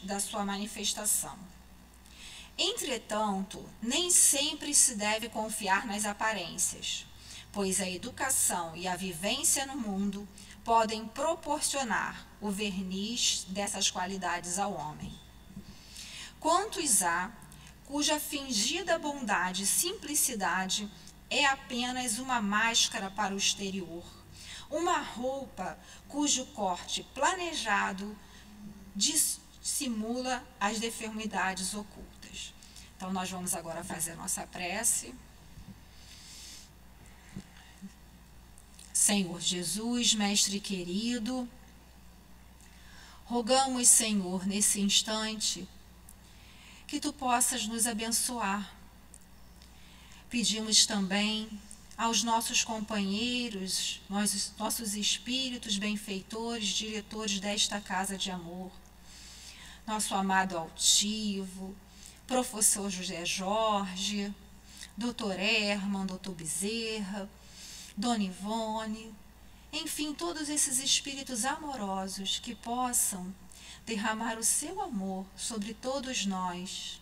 da sua manifestação. Entretanto, nem sempre se deve confiar nas aparências, pois a educação e a vivência no mundo podem proporcionar o verniz dessas qualidades ao homem. Quantos há cuja fingida bondade e simplicidade é apenas uma máscara para o exterior, uma roupa cujo corte planejado dissimula as deformidades ocultas. Então, nós vamos agora fazer nossa prece. Senhor Jesus, Mestre querido, rogamos, Senhor, nesse instante, que Tu possas nos abençoar. Pedimos também aos nossos companheiros, nossos espíritos benfeitores, diretores desta casa de amor, nosso amado altivo, professor José Jorge, doutor Herman, doutor Bezerra, Dona Ivone, enfim, todos esses espíritos amorosos que possam derramar o seu amor sobre todos nós.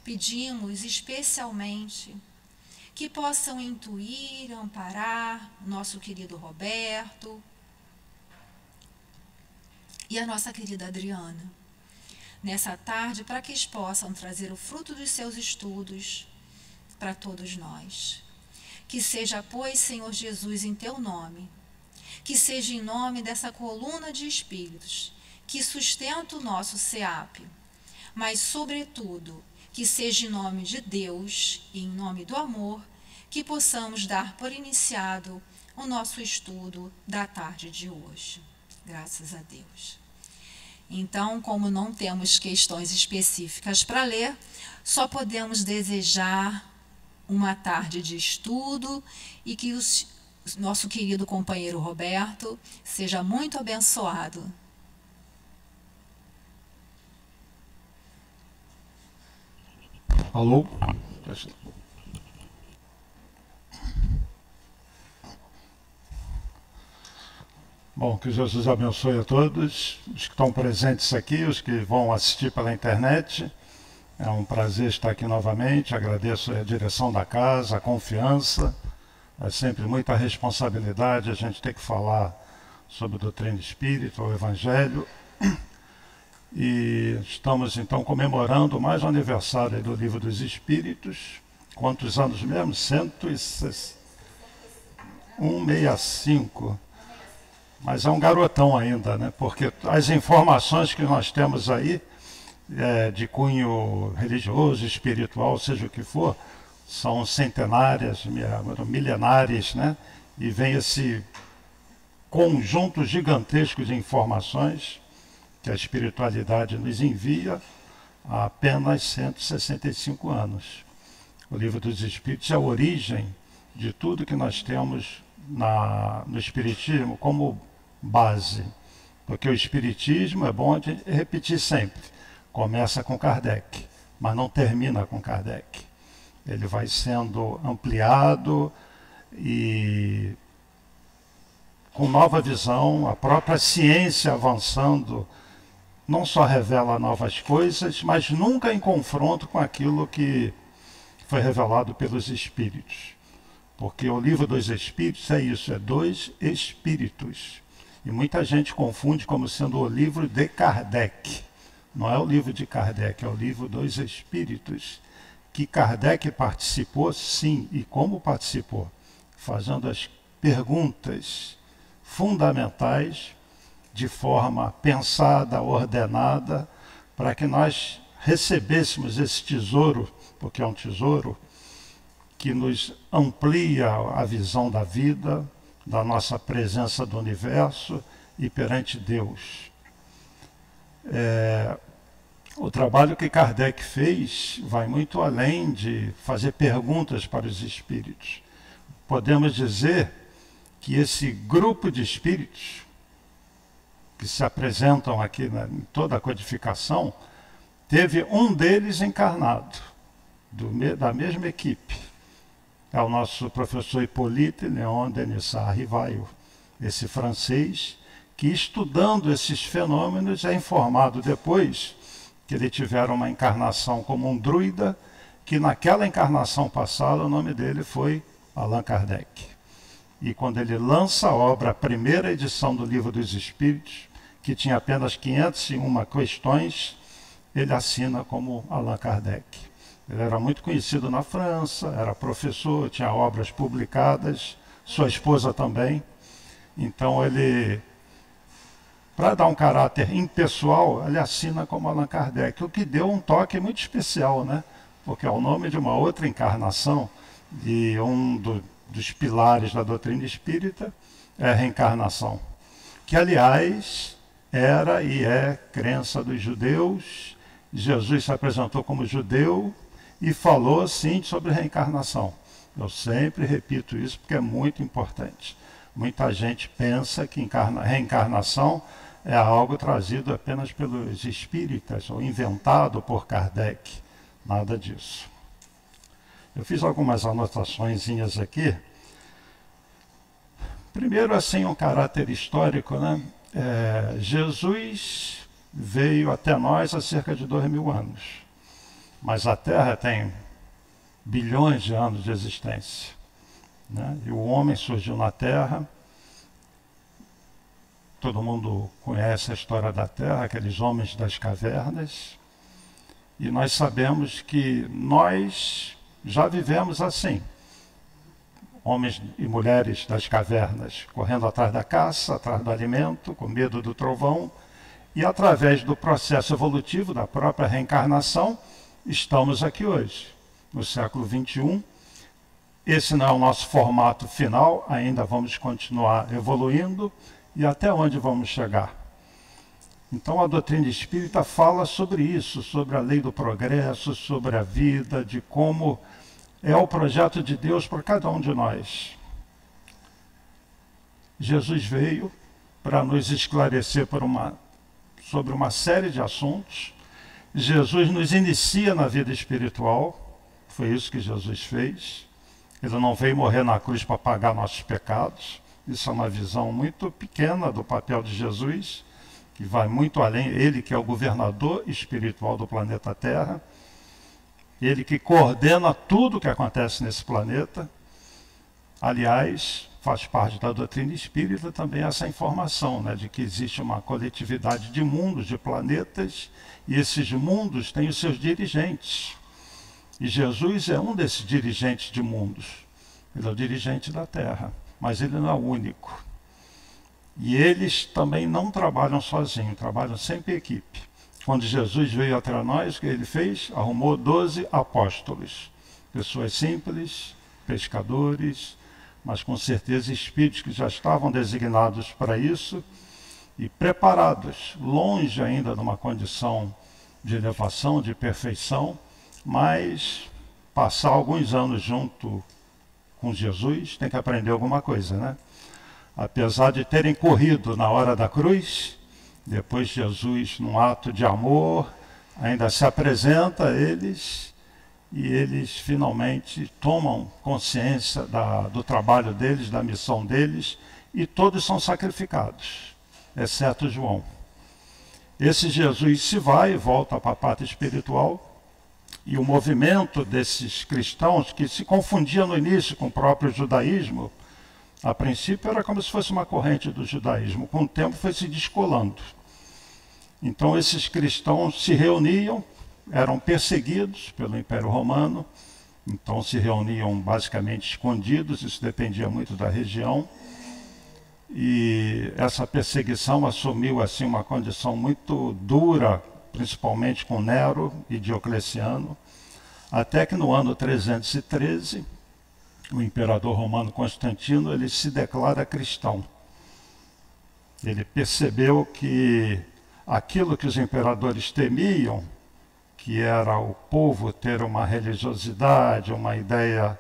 Pedimos especialmente que possam intuir, amparar nosso querido Roberto e a nossa querida Adriana nessa tarde, para que eles possam trazer o fruto dos seus estudos para todos nós. Que seja, pois, Senhor Jesus, em Teu nome, que seja em nome dessa coluna de espíritos que sustenta o nosso SEAP, mas, sobretudo, que seja em nome de Deus e em nome do amor, que possamos dar por iniciado o nosso estudo da tarde de hoje. Graças a Deus. Então, como não temos questões específicas para ler, só podemos desejar uma tarde de estudo e que o nosso querido companheiro Roberto seja muito abençoado. Alô? Bom, que Jesus abençoe a todos, os que estão presentes aqui, os que vão assistir pela internet. É um prazer estar aqui novamente, agradeço a direção da casa, a confiança. É sempre muita responsabilidade a gente ter que falar sobre a doutrina espírita, o Evangelho. E estamos então comemorando mais um aniversário do Livro dos Espíritos. Quantos anos mesmo? 165. Mas é um garotão ainda, né? Porque as informações que nós temos aí, de cunho religioso, espiritual, seja o que for, são centenárias, milenares, né? E vem esse conjunto gigantesco de informações que a espiritualidade nos envia há apenas 165 anos. O Livro dos Espíritos é a origem de tudo que nós temos no Espiritismo como base. Porque o Espiritismo, é bom de repetir sempre, começa com Kardec, mas não termina com Kardec. Ele vai sendo ampliado e com nova visão, a própria ciência avançando, não só revela novas coisas, mas nunca em confronto com aquilo que foi revelado pelos Espíritos. Porque o Livro dos Espíritos é isso, é dois Espíritos. E muita gente confunde como sendo o livro de Kardec. Não é o livro de Kardec, é o Livro dos Espíritos. Que Kardec participou, sim, e como participou? Fazendo as perguntas fundamentais de forma pensada, ordenada, para que nós recebêssemos esse tesouro, porque é um tesouro que nos amplia a visão da vida, da nossa presença do universo e perante Deus. O trabalho que Kardec fez vai muito além de fazer perguntas para os espíritos. Podemos dizer que esse grupo de espíritos que se apresentam aqui em toda a codificação, teve um deles encarnado, da mesma equipe. É o nosso professor Hippolyte Léon Denis Rivaio, esse francês, que estudando esses fenômenos é informado depois que ele tivera uma encarnação como um druida, que naquela encarnação passada o nome dele foi Allan Kardec. E quando ele lança a obra, a primeira edição do Livro dos Espíritos, que tinha apenas 501 questões, ele assina como Allan Kardec. Ele era muito conhecido na França, era professor, tinha obras publicadas, sua esposa também. Então ele, para dar um caráter impessoal, ele assina como Allan Kardec, o que deu um toque muito especial, né? Porque é o nome de uma outra encarnação, e dos pilares da doutrina espírita é a reencarnação, que aliás era e é crença dos judeus. Jesus se apresentou como judeu e falou sim sobre reencarnação. Eu sempre repito isso porque é muito importante. Muita gente pensa que reencarnação é algo trazido apenas pelos espíritas ou inventado por Kardec. Nada disso. Eu fiz algumas anotaçõezinhas aqui. Primeiro, assim, um caráter histórico, né? Jesus veio até nós há cerca de 2000 anos. Mas a Terra tem bilhões de anos de existência, né? E o homem surgiu na Terra. Todo mundo conhece a história da Terra, aqueles homens das cavernas. E nós sabemos que nós já vivemos assim. Homens e mulheres das cavernas, correndo atrás da caça, atrás do alimento, com medo do trovão. E através do processo evolutivo da própria reencarnação, estamos aqui hoje, no século XXI. Esse não é o nosso formato final, ainda vamos continuar evoluindo. E até onde vamos chegar? Então a doutrina espírita fala sobre isso, sobre a lei do progresso, sobre a vida, de como é o projeto de Deus para cada um de nós. Jesus veio para nos esclarecer sobre uma série de assuntos. Jesus nos inicia na vida espiritual, foi isso que Jesus fez. Ele não veio morrer na cruz para pagar nossos pecados. Isso é uma visão muito pequena do papel de Jesus, que vai muito além. Ele que é o governador espiritual do planeta Terra, ele que coordena tudo o que acontece nesse planeta. Aliás, faz parte da doutrina espírita também essa informação, né, de que existe uma coletividade de mundos, de planetas, e esses mundos têm os seus dirigentes. E Jesus é um desses dirigentes de mundos. Ele é o dirigente da Terra, mas ele não é o único. E eles também não trabalham sozinhos, trabalham sempre em equipe. Quando Jesus veio até nós, o que ele fez? Arrumou 12 apóstolos. Pessoas simples, pescadores, mas com certeza espíritos que já estavam designados para isso e preparados, longe ainda de uma condição de elevação, de perfeição, mas passar alguns anos junto com Jesus tem que aprender alguma coisa, né? Apesar de terem corrido na hora da cruz, depois Jesus, num ato de amor, ainda se apresenta a eles e eles finalmente tomam consciência do trabalho deles, da missão deles, e todos são sacrificados, exceto João. Esse Jesus se vai e volta para a pátria espiritual, e o movimento desses cristãos, que se confundia no início com o próprio judaísmo, a princípio era como se fosse uma corrente do judaísmo, com o tempo foi se descolando. Então esses cristãos se reuniam, eram perseguidos pelo Império Romano, então se reuniam basicamente escondidos, isso dependia muito da região, e essa perseguição assumiu assim uma condição muito dura, principalmente com Nero e Diocleciano, até que no ano 313, o imperador romano Constantino, ele se declara cristão. Ele percebeu que aquilo que os imperadores temiam, que era o povo ter uma religiosidade, uma ideia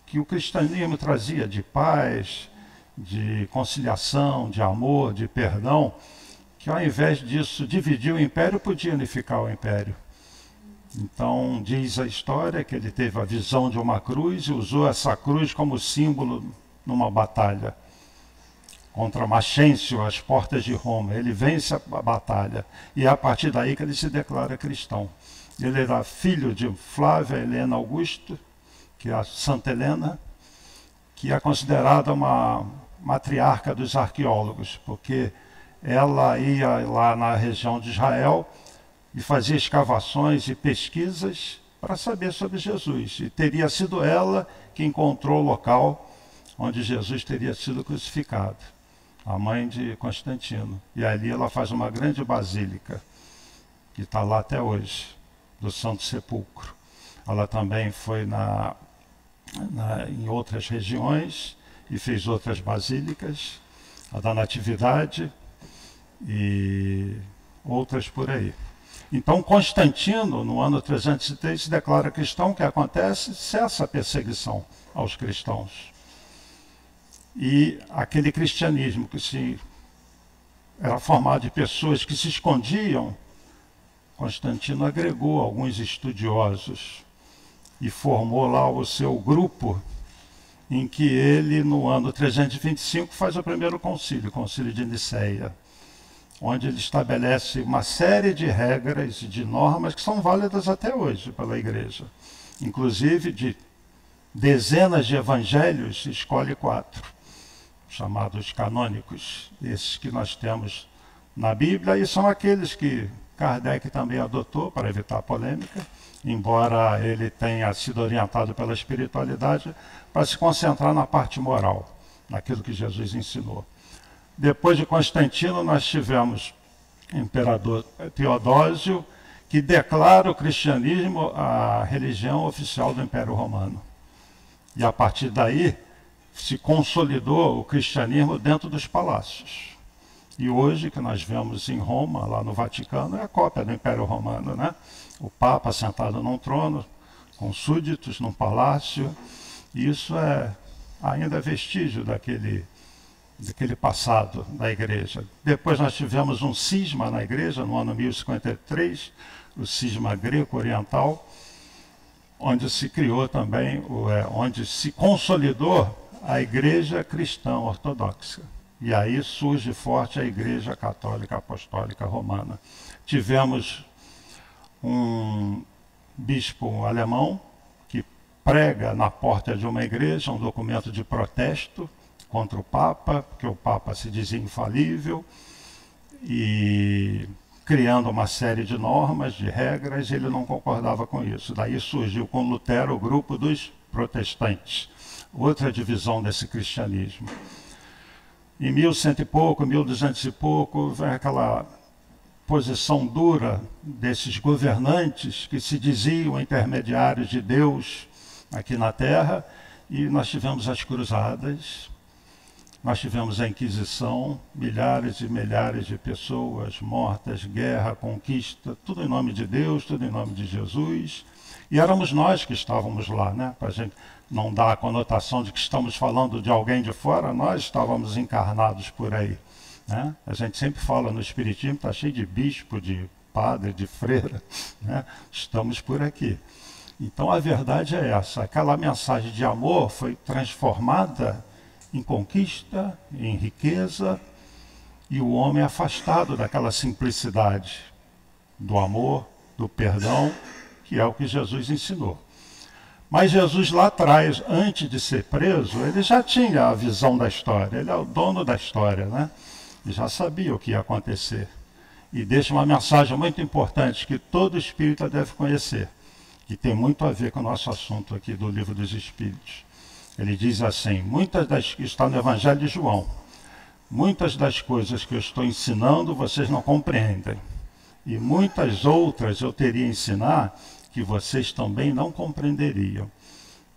que o cristianismo trazia de paz, de conciliação, de amor, de perdão, que ao invés disso dividir o império, podia unificar o império. Então diz a história que ele teve a visão de uma cruz e usou essa cruz como símbolo numa batalha. contra Maxêncio, às portas de Roma. Ele vence a batalha e é a partir daí que ele se declara cristão. Ele era filho de Flávia Helena Augusto, que é a Santa Helena, que é considerada uma matriarca dos arqueólogos, porque ela ia lá na região de Israel e fazia escavações e pesquisas para saber sobre Jesus. E teria sido ela que encontrou o local onde Jesus teria sido crucificado, a mãe de Constantino. E ali ela faz uma grande basílica, que está lá até hoje, do Santo Sepulcro. Ela também foi em outras regiões e fez outras basílicas, a da Natividade e outras por aí. Então Constantino, no ano 303, se declara cristão. O que acontece? Cessa a perseguição aos cristãos. E aquele cristianismo que era formado de pessoas que se escondiam, Constantino agregou alguns estudiosos e formou lá o seu grupo, em que ele, no ano 325, faz o primeiro concílio, o Concílio de Nicéia, onde ele estabelece uma série de regras e de normas que são válidas até hoje pela Igreja. Inclusive, de dezenas de evangelhos, escolhe 4, chamados canônicos, esses que nós temos na Bíblia, e são aqueles que Kardec também adotou para evitar polêmica, embora ele tenha sido orientado pela espiritualidade para se concentrar na parte moral, naquilo que Jesus ensinou. Depois de Constantino, nós tivemos o imperador Teodósio, que declara o cristianismo a religião oficial do Império Romano. E a partir daí se consolidou o cristianismo dentro dos palácios. E hoje, que nós vemos em Roma, lá no Vaticano, é a cópia do Império Romano, né? O Papa sentado num trono, com súditos num palácio. E isso é ainda vestígio daquele passado da Igreja. Depois nós tivemos um cisma na Igreja, no ano 1053, o cisma greco-oriental, onde se criou também, onde se consolidou a Igreja cristã ortodoxa. E aí surge forte a Igreja Católica Apostólica Romana. Tivemos um bispo alemão que prega na porta de uma igreja um documento de protesto contra o Papa, porque o Papa se dizia infalível, e criando uma série de normas, de regras, ele não concordava com isso. Daí surgiu com Lutero o grupo dos protestantes, outra divisão desse cristianismo. Em 1100 e pouco, 1200 e pouco, vem aquela posição dura desses governantes que se diziam intermediários de Deus aqui na Terra, e nós tivemos as cruzadas, nós tivemos a Inquisição, milhares e milhares de pessoas mortas, guerra, conquista, tudo em nome de Deus, tudo em nome de Jesus. E éramos nós que estávamos lá, né? Para a gente não dar a conotação de que estamos falando de alguém de fora, nós estávamos encarnados por aí, né? A gente sempre fala no Espiritismo, está cheio de bispo, de padre, de freira, né? Estamos por aqui. Então a verdade é essa, aquela mensagem de amor foi transformada em conquista, em riqueza, e o homem é afastado daquela simplicidade do amor, do perdão, que é o que Jesus ensinou. Mas Jesus lá atrás, antes de ser preso, ele já tinha a visão da história, ele é o dono da história, né? Ele já sabia o que ia acontecer. E deixa uma mensagem muito importante que todo espírita deve conhecer, que tem muito a ver com o nosso assunto aqui do Livro dos Espíritos. Ele diz assim, está no Evangelho de João, muitas das coisas que eu estou ensinando vocês não compreendem, e muitas outras eu teria a ensinar que vocês também não compreenderiam.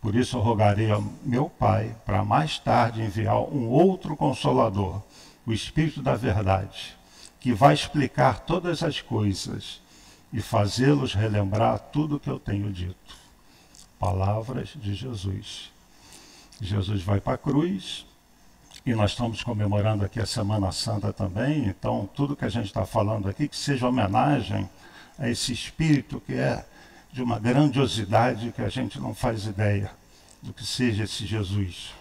Por isso eu rogarei ao meu Pai para mais tarde enviar um outro Consolador, o Espírito da Verdade, que vai explicar todas as coisas e fazê-los relembrar tudo o que eu tenho dito. Palavras de Jesus. Jesus vai para a cruz, e nós estamos comemorando aqui a Semana Santa também, então tudo que a gente está falando aqui, que seja homenagem a esse Espírito que é de uma grandiosidade que a gente não faz ideia do que seja esse Jesus.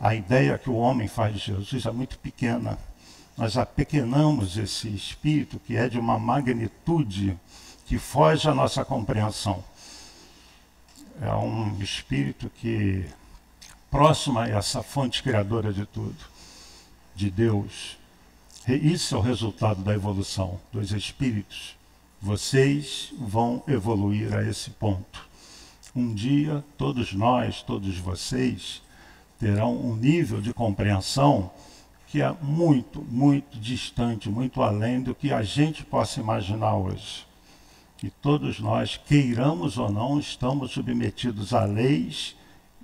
A ideia que o homem faz de Jesus é muito pequena. Nós apequenamos esse espírito que é de uma magnitude que foge à nossa compreensão. É um espírito que, próximo a essa fonte criadora de tudo, de Deus. Isso é o resultado da evolução dos espíritos. Vocês vão evoluir a esse ponto. Um dia, todos nós, todos vocês, terão um nível de compreensão que é muito, muito distante, muito além do que a gente possa imaginar hoje. E todos nós, queiramos ou não, estamos submetidos a leis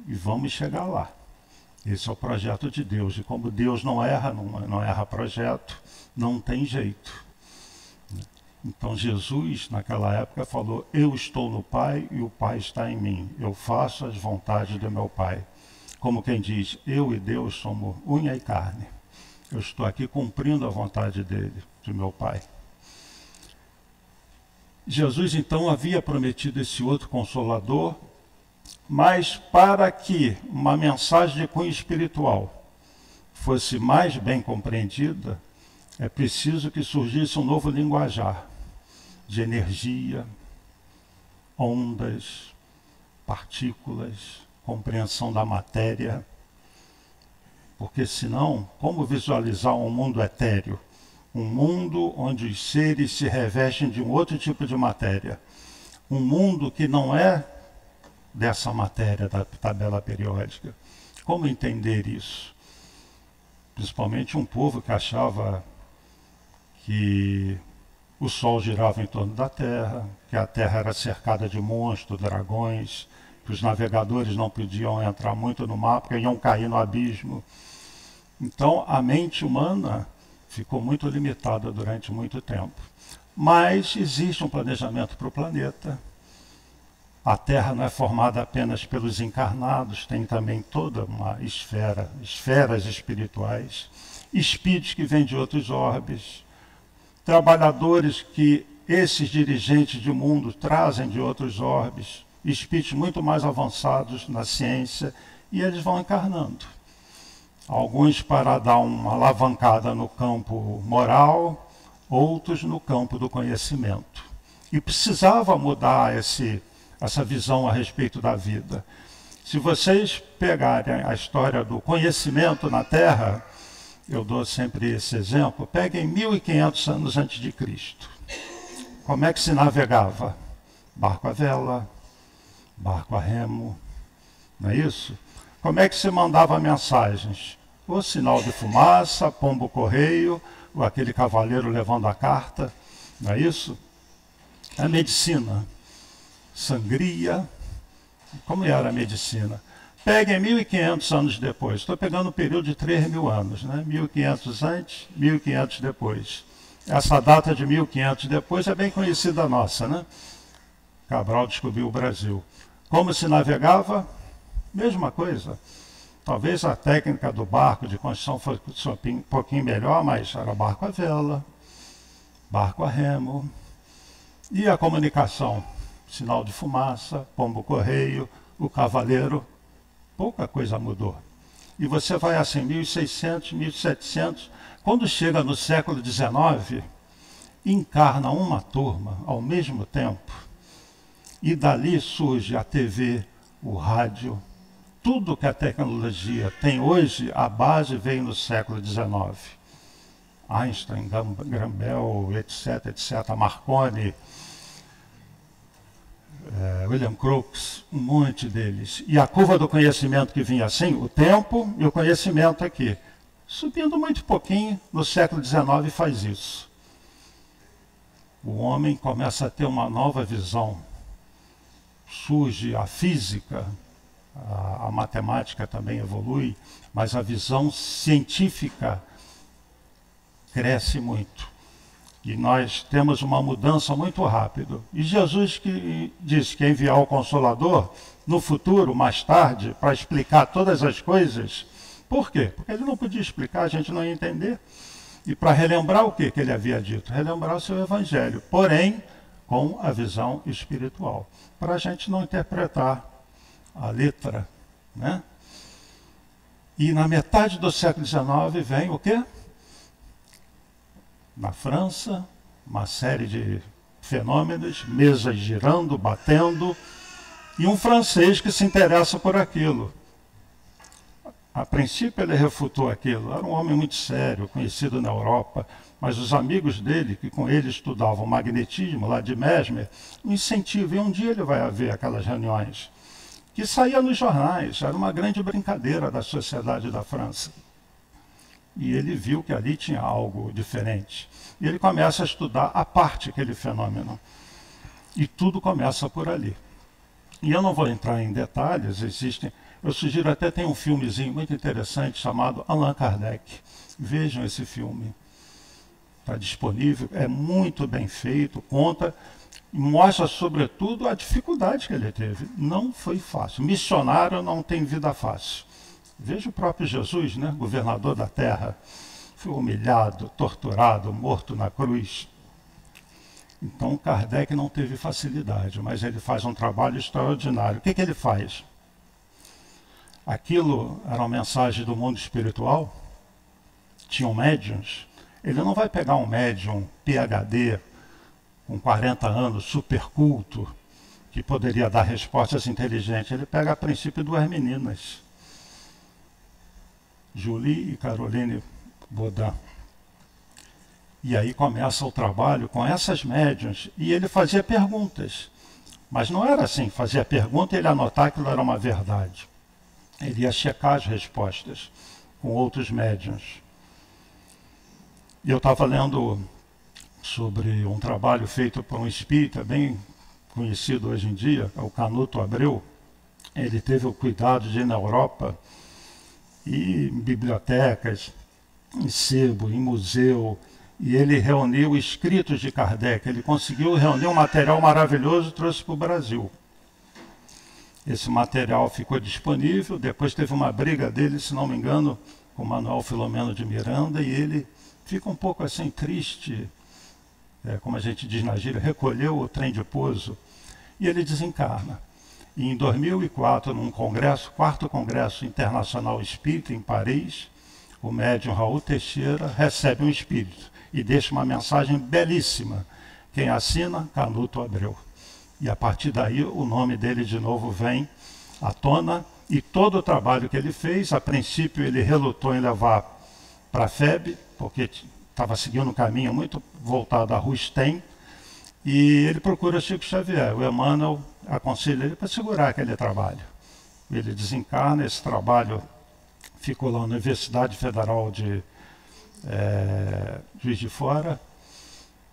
e vamos chegar lá. Esse é o projeto de Deus. E como Deus não erra, não erra projeto, não tem jeito. Então Jesus, naquela época, falou: eu estou no Pai e o Pai está em mim. Eu faço as vontades do meu Pai. Como quem diz, eu e Deus somos unha e carne. Eu estou aqui cumprindo a vontade dele, do meu Pai. Jesus, então, havia prometido esse outro Consolador, mas para que uma mensagem de cunho espiritual fosse mais bem compreendida, é preciso que surgisse um novo linguajar de energia, ondas, partículas, compreensão da matéria. Porque senão, como visualizar um mundo etéreo? Um mundo onde os seres se revestem de um outro tipo de matéria. Um mundo que não é dessa matéria da tabela periódica. Como entender isso? Principalmente um povo que achava que o Sol girava em torno da Terra, que a Terra era cercada de monstros, dragões, que os navegadores não podiam entrar muito no mar porque iam cair no abismo. Então a mente humana ficou muito limitada durante muito tempo. Mas existe um planejamento para o planeta. A Terra não é formada apenas pelos encarnados, tem também toda uma esfera, esferas espirituais, espíritos que vêm de outros orbes, trabalhadores que esses dirigentes de mundo trazem de outros orbes, espíritos muito mais avançados na ciência, e eles vão encarnando. Alguns para dar uma alavancada no campo moral, outros no campo do conhecimento. E precisava mudar essa visão a respeito da vida. Se vocês pegarem a história do conhecimento na Terra, eu dou sempre esse exemplo, peguem 1500 anos antes de Cristo. Como é que se navegava? Barco a vela, barco a remo, não é isso? Como é que se mandava mensagens? O sinal de fumaça, pombo-correio, ou aquele cavaleiro levando a carta, não é isso? A medicina, sangria, como era a medicina? Peguem 1500 anos depois, estou pegando um período de 3.000 anos, né? 1500 antes, 1500 depois. Essa data de 1500 depois é bem conhecida nossa, né? Cabral descobriu o Brasil. Como se navegava? Mesma coisa. Talvez a técnica do barco de construção fosse um pouquinho melhor, mas era barco a vela, barco a remo. E a comunicação? Sinal de fumaça, pombo-correio, o cavaleiro. Pouca coisa mudou. E você vai assim, 1600, 1700. Quando chega no século XIX, encarna uma turma ao mesmo tempo. E dali surge a TV, o rádio. Tudo que a tecnologia tem hoje, a base veio no século XIX. Einstein, Graham Bell, etc., etc., Marconi, William Crookes, um monte deles. E a curva do conhecimento que vinha assim, o tempo e o conhecimento aqui. Subindo muito pouquinho, no século XIX faz isso. O homem começa a ter uma nova visão. Surge a física, a matemática também evolui, mas a visão científica cresce muito. E nós temos uma mudança muito rápida. E Jesus que disse que ia enviar o Consolador no futuro, mais tarde, para explicar todas as coisas. Por quê? Porque ele não podia explicar, a gente não ia entender. E para relembrar o que ele havia dito? Relembrar o seu Evangelho, porém com a visão espiritual. Para a gente não interpretar a letra, né? E na metade do século XIX vem o quê? Na França, uma série de fenômenos, mesas girando, batendo, e um francês que se interessa por aquilo. A princípio ele refutou aquilo, era um homem muito sério, conhecido na Europa, mas os amigos dele, que com ele estudavam magnetismo, lá de Mesmer, o incentivam, e um dia ele vai haver aquelas reuniões, que saía nos jornais, era uma grande brincadeira da sociedade da França. E ele viu que ali tinha algo diferente. E ele começa a estudar a parte daquele fenômeno. E tudo começa por ali. E eu não vou entrar em detalhes, eu sugiro até, tem um filmezinho muito interessante chamado Allan Kardec. Vejam esse filme. Está disponível, é muito bem feito, conta e mostra, sobretudo, a dificuldade que ele teve. Não foi fácil. Missionário não tem vida fácil. Veja o próprio Jesus, né, governador da terra. Foi humilhado, torturado, morto na cruz. Então, Kardec não teve facilidade, mas ele faz um trabalho extraordinário. O que ele faz? Aquilo era uma mensagem do mundo espiritual, tinham médiuns. Ele não vai pegar um médium PhD, com 40 anos, super culto, que poderia dar respostas inteligentes. Ele pega a princípio duas meninas, Julie e Caroline Baudin. E aí começa o trabalho com essas médiuns, e ele fazia perguntas. Mas não era assim, fazia pergunta e ele anotar que aquilo era uma verdade. Ele ia checar as respostas com outros médiuns. E eu estava lendo sobre um trabalho feito por um espírita bem conhecido hoje em dia, o Canuto Abreu. Ele teve o cuidado de ir na Europa, e em bibliotecas, em sebo, em museu, e ele reuniu escritos de Kardec. Ele conseguiu reunir um material maravilhoso e trouxe para o Brasil. Esse material ficou disponível, depois teve uma briga dele, se não me engano, com Manuel Filomeno de Miranda, e ele fica um pouco assim triste, como a gente diz na gíria, recolheu o trem de pouso, e ele desencarna. E em 2004, num congresso, 4º Congresso Internacional Espírita, em Paris, o médium Raul Teixeira recebe um espírito e deixa uma mensagem belíssima. Quem assina? Canuto Abreu. E a partir daí o nome dele de novo vem à tona, e todo o trabalho que ele fez, a princípio ele relutou em levar para a FEB, porque estava seguindo um caminho muito voltado a Rustem, e ele procura Chico Xavier. O Emmanuel aconselha ele para segurar aquele trabalho. Ele desencarna, esse trabalho ficou lá na Universidade Federal de Juiz de Fora,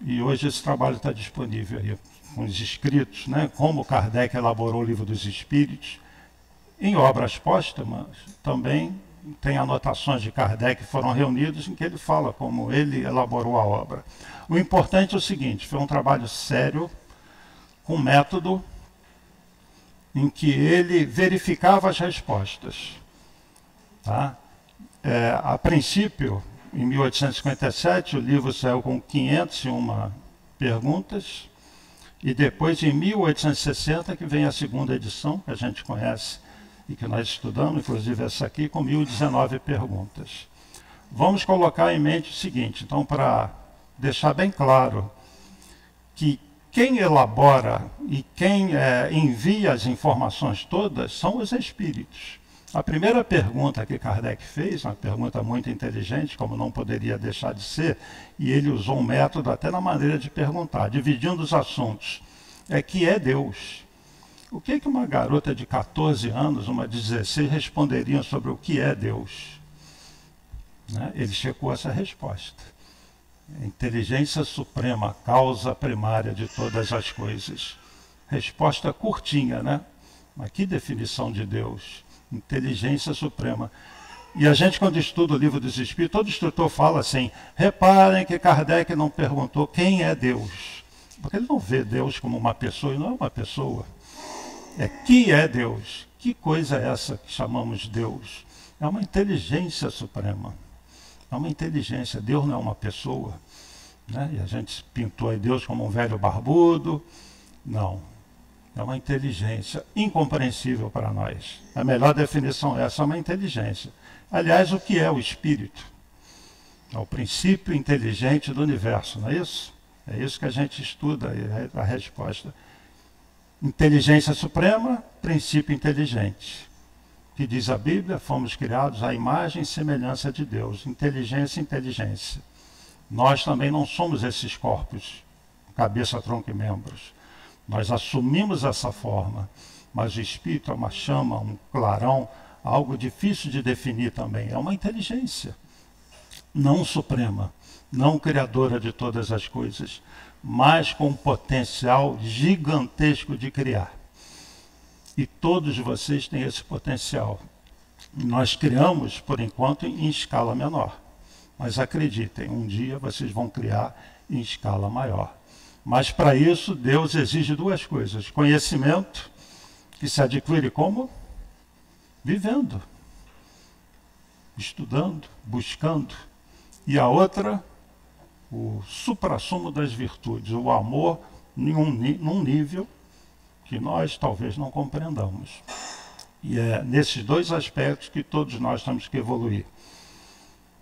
e hoje esse trabalho está disponível aí, com os escritos, né, como Kardec elaborou o Livro dos Espíritos. Em obras póstumas, também tem anotações de Kardec que foram reunidas, em que ele fala como ele elaborou a obra. O importante é o seguinte, foi um trabalho sério, com método, em que ele verificava as respostas. Tá? A princípio, em 1857, o livro saiu com 501 perguntas, e depois, em 1860, que vem a segunda edição, que a gente conhece e que nós estudamos, inclusive essa aqui, com 1019 perguntas. Vamos colocar em mente o seguinte, então, para deixar bem claro que quem elabora e quem envia as informações todas são os espíritos. A primeira pergunta que Kardec fez, uma pergunta muito inteligente, como não poderia deixar de ser, e ele usou um método até na maneira de perguntar, dividindo os assuntos, que é Deus. O que uma garota de 14 anos, uma de 16, responderiam sobre o que é Deus? Né? Ele checou essa resposta. Inteligência suprema, causa primária de todas as coisas. Resposta curtinha, né? Mas que definição de Deus? Inteligência suprema. E a gente, quando estuda o Livro dos Espíritos, todo instrutor fala assim, reparem que Kardec não perguntou quem é Deus. Porque ele não vê Deus como uma pessoa, e não é uma pessoa. Que é Deus? Que coisa é essa que chamamos Deus? É uma inteligência suprema. É uma inteligência. Deus não é uma pessoa. Né? E a gente pintou aí Deus como um velho barbudo. Não. É uma inteligência incompreensível para nós. A melhor definição é essa, é uma inteligência. Aliás, o que é o espírito? É o princípio inteligente do universo, não é isso? É isso que a gente estuda, a resposta. Inteligência suprema, princípio inteligente. Que diz a Bíblia, fomos criados à imagem e semelhança de Deus. Inteligência, inteligência. Nós também não somos esses corpos, cabeça, tronco e membros. Nós assumimos essa forma, mas o Espírito é uma chama, um clarão, algo difícil de definir também. É uma inteligência, não suprema, não criadora de todas as coisas, mas com um potencial gigantesco de criar. E todos vocês têm esse potencial. Nós criamos, por enquanto, em escala menor. Mas acreditem, um dia vocês vão criar em escala maior. Mas para isso, Deus exige duas coisas. Conhecimento, que se adquire como? Vivendo, estudando, buscando. E a outra, o suprassumo das virtudes, o amor num nível que nós talvez não compreendamos. E é nesses dois aspectos que todos nós temos que evoluir,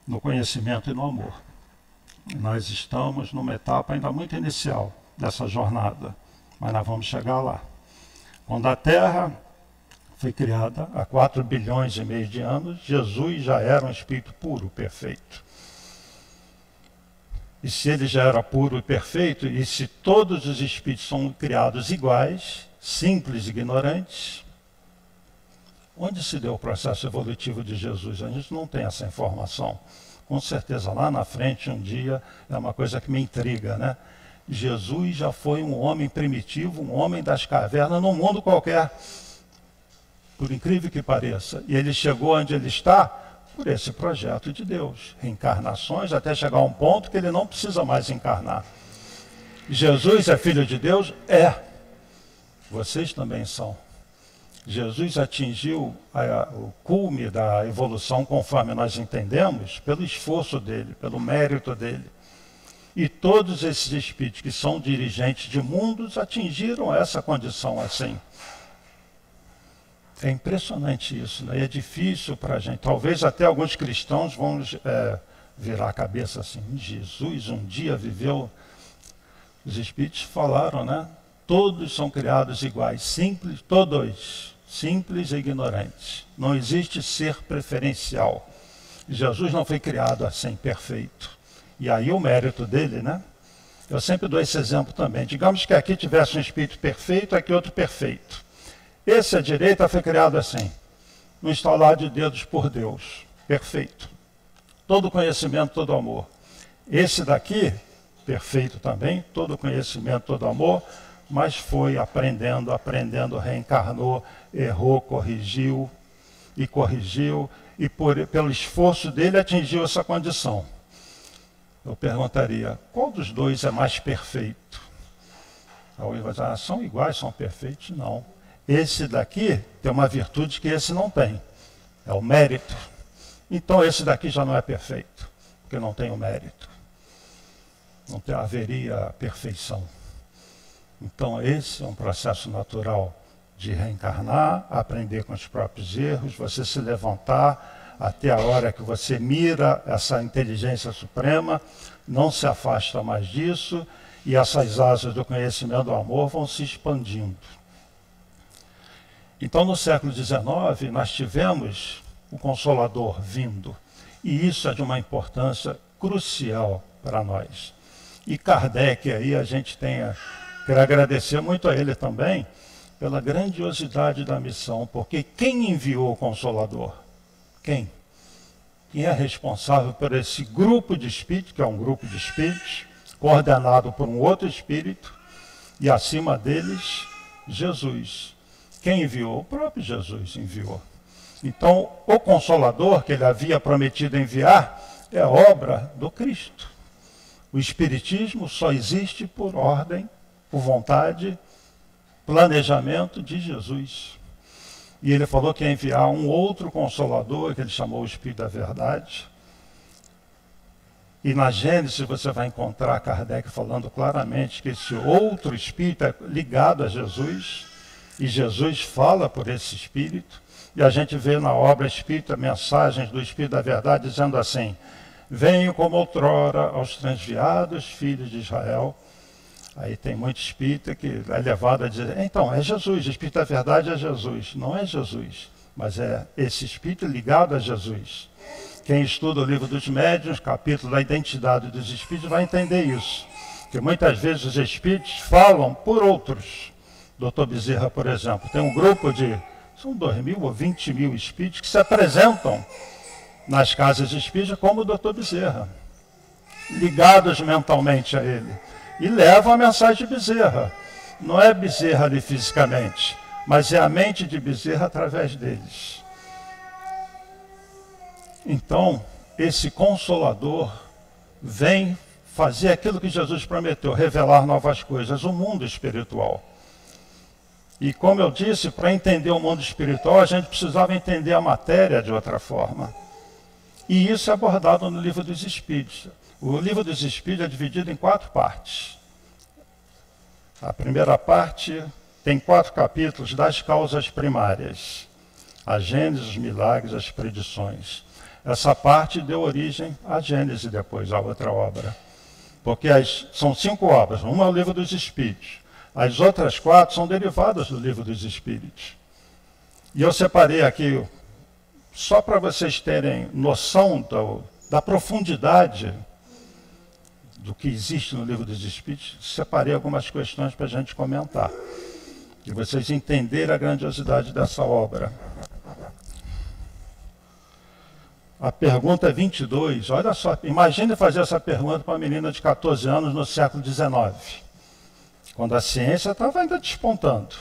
no conhecimento e no amor. Nós estamos numa etapa ainda muito inicial dessa jornada, mas nós vamos chegar lá. Quando a Terra foi criada há 4 bilhões e meio de anos, Jesus já era um espírito puro, perfeito. E se ele já era puro e perfeito, e se todos os espíritos são criados iguais, simples e ignorantes, onde se deu o processo evolutivo de Jesus? A gente não tem essa informação. Com certeza lá na frente, um dia, é uma coisa que me intriga, né? Jesus já foi um homem primitivo, um homem das cavernas, num mundo qualquer, por incrível que pareça. E ele chegou onde ele está por esse projeto de Deus. Reencarnações, até chegar a um ponto que ele não precisa mais encarnar. Jesus é filho de Deus? É. Vocês também são. Jesus atingiu o cume da evolução, conforme nós entendemos, pelo esforço dele, pelo mérito dele. E todos esses espíritos que são dirigentes de mundos atingiram essa condição assim. É impressionante isso, né? E é difícil para a gente. Talvez até alguns cristãos vão virar a cabeça assim. Jesus um dia viveu. Os espíritos falaram, né? Todos são criados iguais, simples, todos. Simples e ignorantes. Não existe ser preferencial. Jesus não foi criado assim, perfeito. E aí o mérito dele, né? Eu sempre dou esse exemplo também. Digamos que aqui tivesse um espírito perfeito, aqui outro perfeito. Esse à direita foi criado assim, no estalar de dedos por Deus. Perfeito. Todo conhecimento, todo amor. Esse daqui, perfeito também, todo conhecimento, todo amor, mas foi aprendendo, reencarnou, errou, corrigiu, e pelo esforço dele atingiu essa condição. Eu perguntaria, qual dos dois é mais perfeito? Alguém vai dizer, são iguais, são perfeitos? Não. Esse daqui tem uma virtude que esse não tem, é o mérito. Então esse daqui já não é perfeito, porque não tem o mérito. Não haveria perfeição. Então esse é um processo natural de reencarnar, aprender com os próprios erros, você se levantar até a hora que você mira essa inteligência suprema, não se afasta mais disso, e essas asas do conhecimento do amor vão se expandindo. Então no século XIX nós tivemos o Consolador vindo, e isso é de uma importância crucial para nós. E Kardec aí a gente quero agradecer muito a ele também pela grandiosidade da missão, porque quem enviou o Consolador? Quem? Quem é responsável por esse grupo de espíritos, que é um grupo de espíritos, coordenado por um outro espírito, e acima deles, Jesus. Quem enviou? O próprio Jesus enviou. Então, o Consolador que ele havia prometido enviar é obra do Cristo. O Espiritismo só existe por ordem, por vontade, planejamento de Jesus. E ele falou que ia enviar um outro Consolador, que ele chamou o Espírito da Verdade. E na Gênesis você vai encontrar Kardec falando claramente que esse outro Espírito é ligado a Jesus, E Jesus fala por esse Espírito, e a gente vê na obra Espírita mensagens do Espírito da Verdade dizendo assim: venho como outrora aos transviados filhos de Israel. Aí tem muito espírita que é levado a dizer, então, é Jesus, o Espírito da Verdade é Jesus. Não é Jesus, mas é esse Espírito ligado a Jesus. Quem estuda o livro dos médiuns, capítulo da identidade dos espíritos, vai entender isso. Que muitas vezes os espíritos falam por outros. Dr. Bezerra, por exemplo, tem um grupo de, são 2.000 ou 20.000 espíritos que se apresentam nas casas espíritas como o Dr. Bezerra, ligados mentalmente a ele. E levam a mensagem de Bezerra. Não é Bezerra ali fisicamente, mas é a mente de Bezerra através deles. Então, esse Consolador vem fazer aquilo que Jesus prometeu, revelar novas coisas, o mundo espiritual. E como eu disse, para entender o mundo espiritual, a gente precisava entender a matéria de outra forma. E isso é abordado no Livro dos Espíritos. O Livro dos Espíritos é dividido em 4 partes. A primeira parte tem 4 capítulos das causas primárias. A Gênese, os milagres, as predições. Essa parte deu origem à Gênese depois, à outra obra. Porque são 5 obras. Uma é o Livro dos Espíritos. As outras 4 são derivadas do Livro dos Espíritos. E eu separei aqui, só para vocês terem noção da profundidade do que existe no Livro dos Espíritos, separei algumas questões para a gente comentar. E vocês entenderem a grandiosidade dessa obra. A pergunta 22, olha só, imagine fazer essa pergunta para uma menina de 14 anos no século XIX, quando a ciência estava ainda despontando.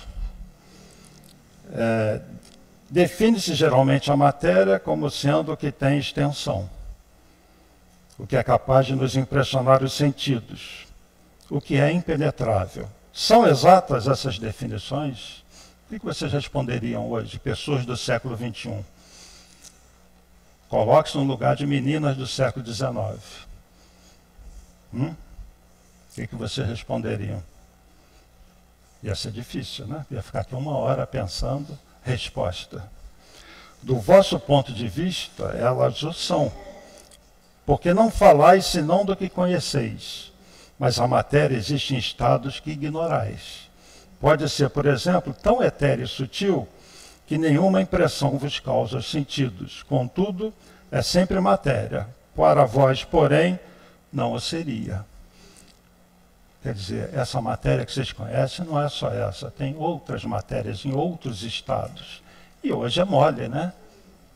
Define-se geralmente a matéria como sendo o que tem extensão, o que é capaz de nos impressionar os sentidos, o que é impenetrável. São exatas essas definições? O que vocês responderiam hoje, pessoas do século XXI? Coloque-se no lugar de meninas do século XIX. O que vocês responderiam? Ia ser difícil, né? Ia ficar aqui 1 hora pensando. Resposta. Do vosso ponto de vista, elas o são. Porque não falais senão do que conheceis. Mas a matéria existe em estados que ignorais. Pode ser, por exemplo, tão etéreo e sutil que nenhuma impressão vos causa os sentidos. Contudo, é sempre matéria. Para vós, porém, não o seria. Quer dizer, essa matéria que vocês conhecem não é só essa. Tem outras matérias em outros estados. E hoje é mole, né?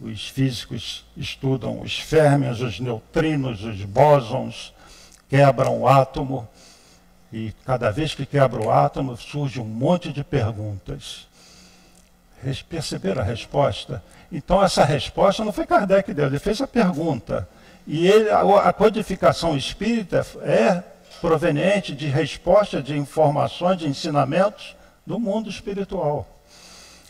Os físicos estudam os férmions, os neutrinos, os bósons, quebram o átomo. E cada vez que quebra o átomo, surge um monte de perguntas. Perceberam a resposta? Então essa resposta não foi Kardec que deu, ele fez a pergunta. E a codificação espírita é proveniente de respostas, de informações, de ensinamentos do mundo espiritual.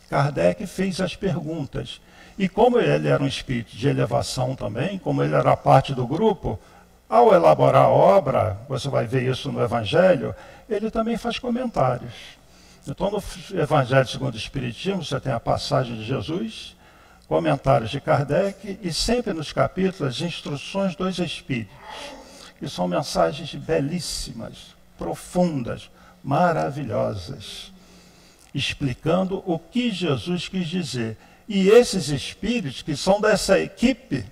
Kardec fez as perguntas. E como ele era um espírito de elevação também, como ele era parte do grupo, ao elaborar a obra, você vai ver isso no Evangelho, ele também faz comentários. Então, no Evangelho segundo o Espiritismo, você tem a passagem de Jesus, comentários de Kardec e sempre nos capítulos as instruções dos Espíritos, que são mensagens belíssimas, profundas, maravilhosas, explicando o que Jesus quis dizer. E esses Espíritos, que são dessa equipe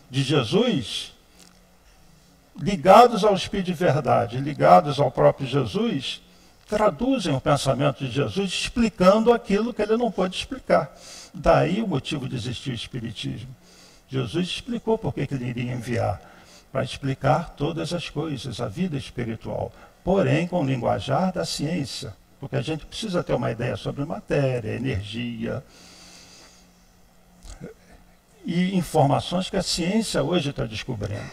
de Jesus, ligados ao Espírito de verdade, ligados ao próprio Jesus, traduzem o pensamento de Jesus explicando aquilo que ele não pôde explicar. Daí o motivo de existir o Espiritismo. Jesus explicou por que ele iria enviar, para explicar todas as coisas, a vida espiritual, porém com o linguajar da ciência, porque a gente precisa ter uma ideia sobre matéria, energia, e informações que a ciência hoje está descobrindo.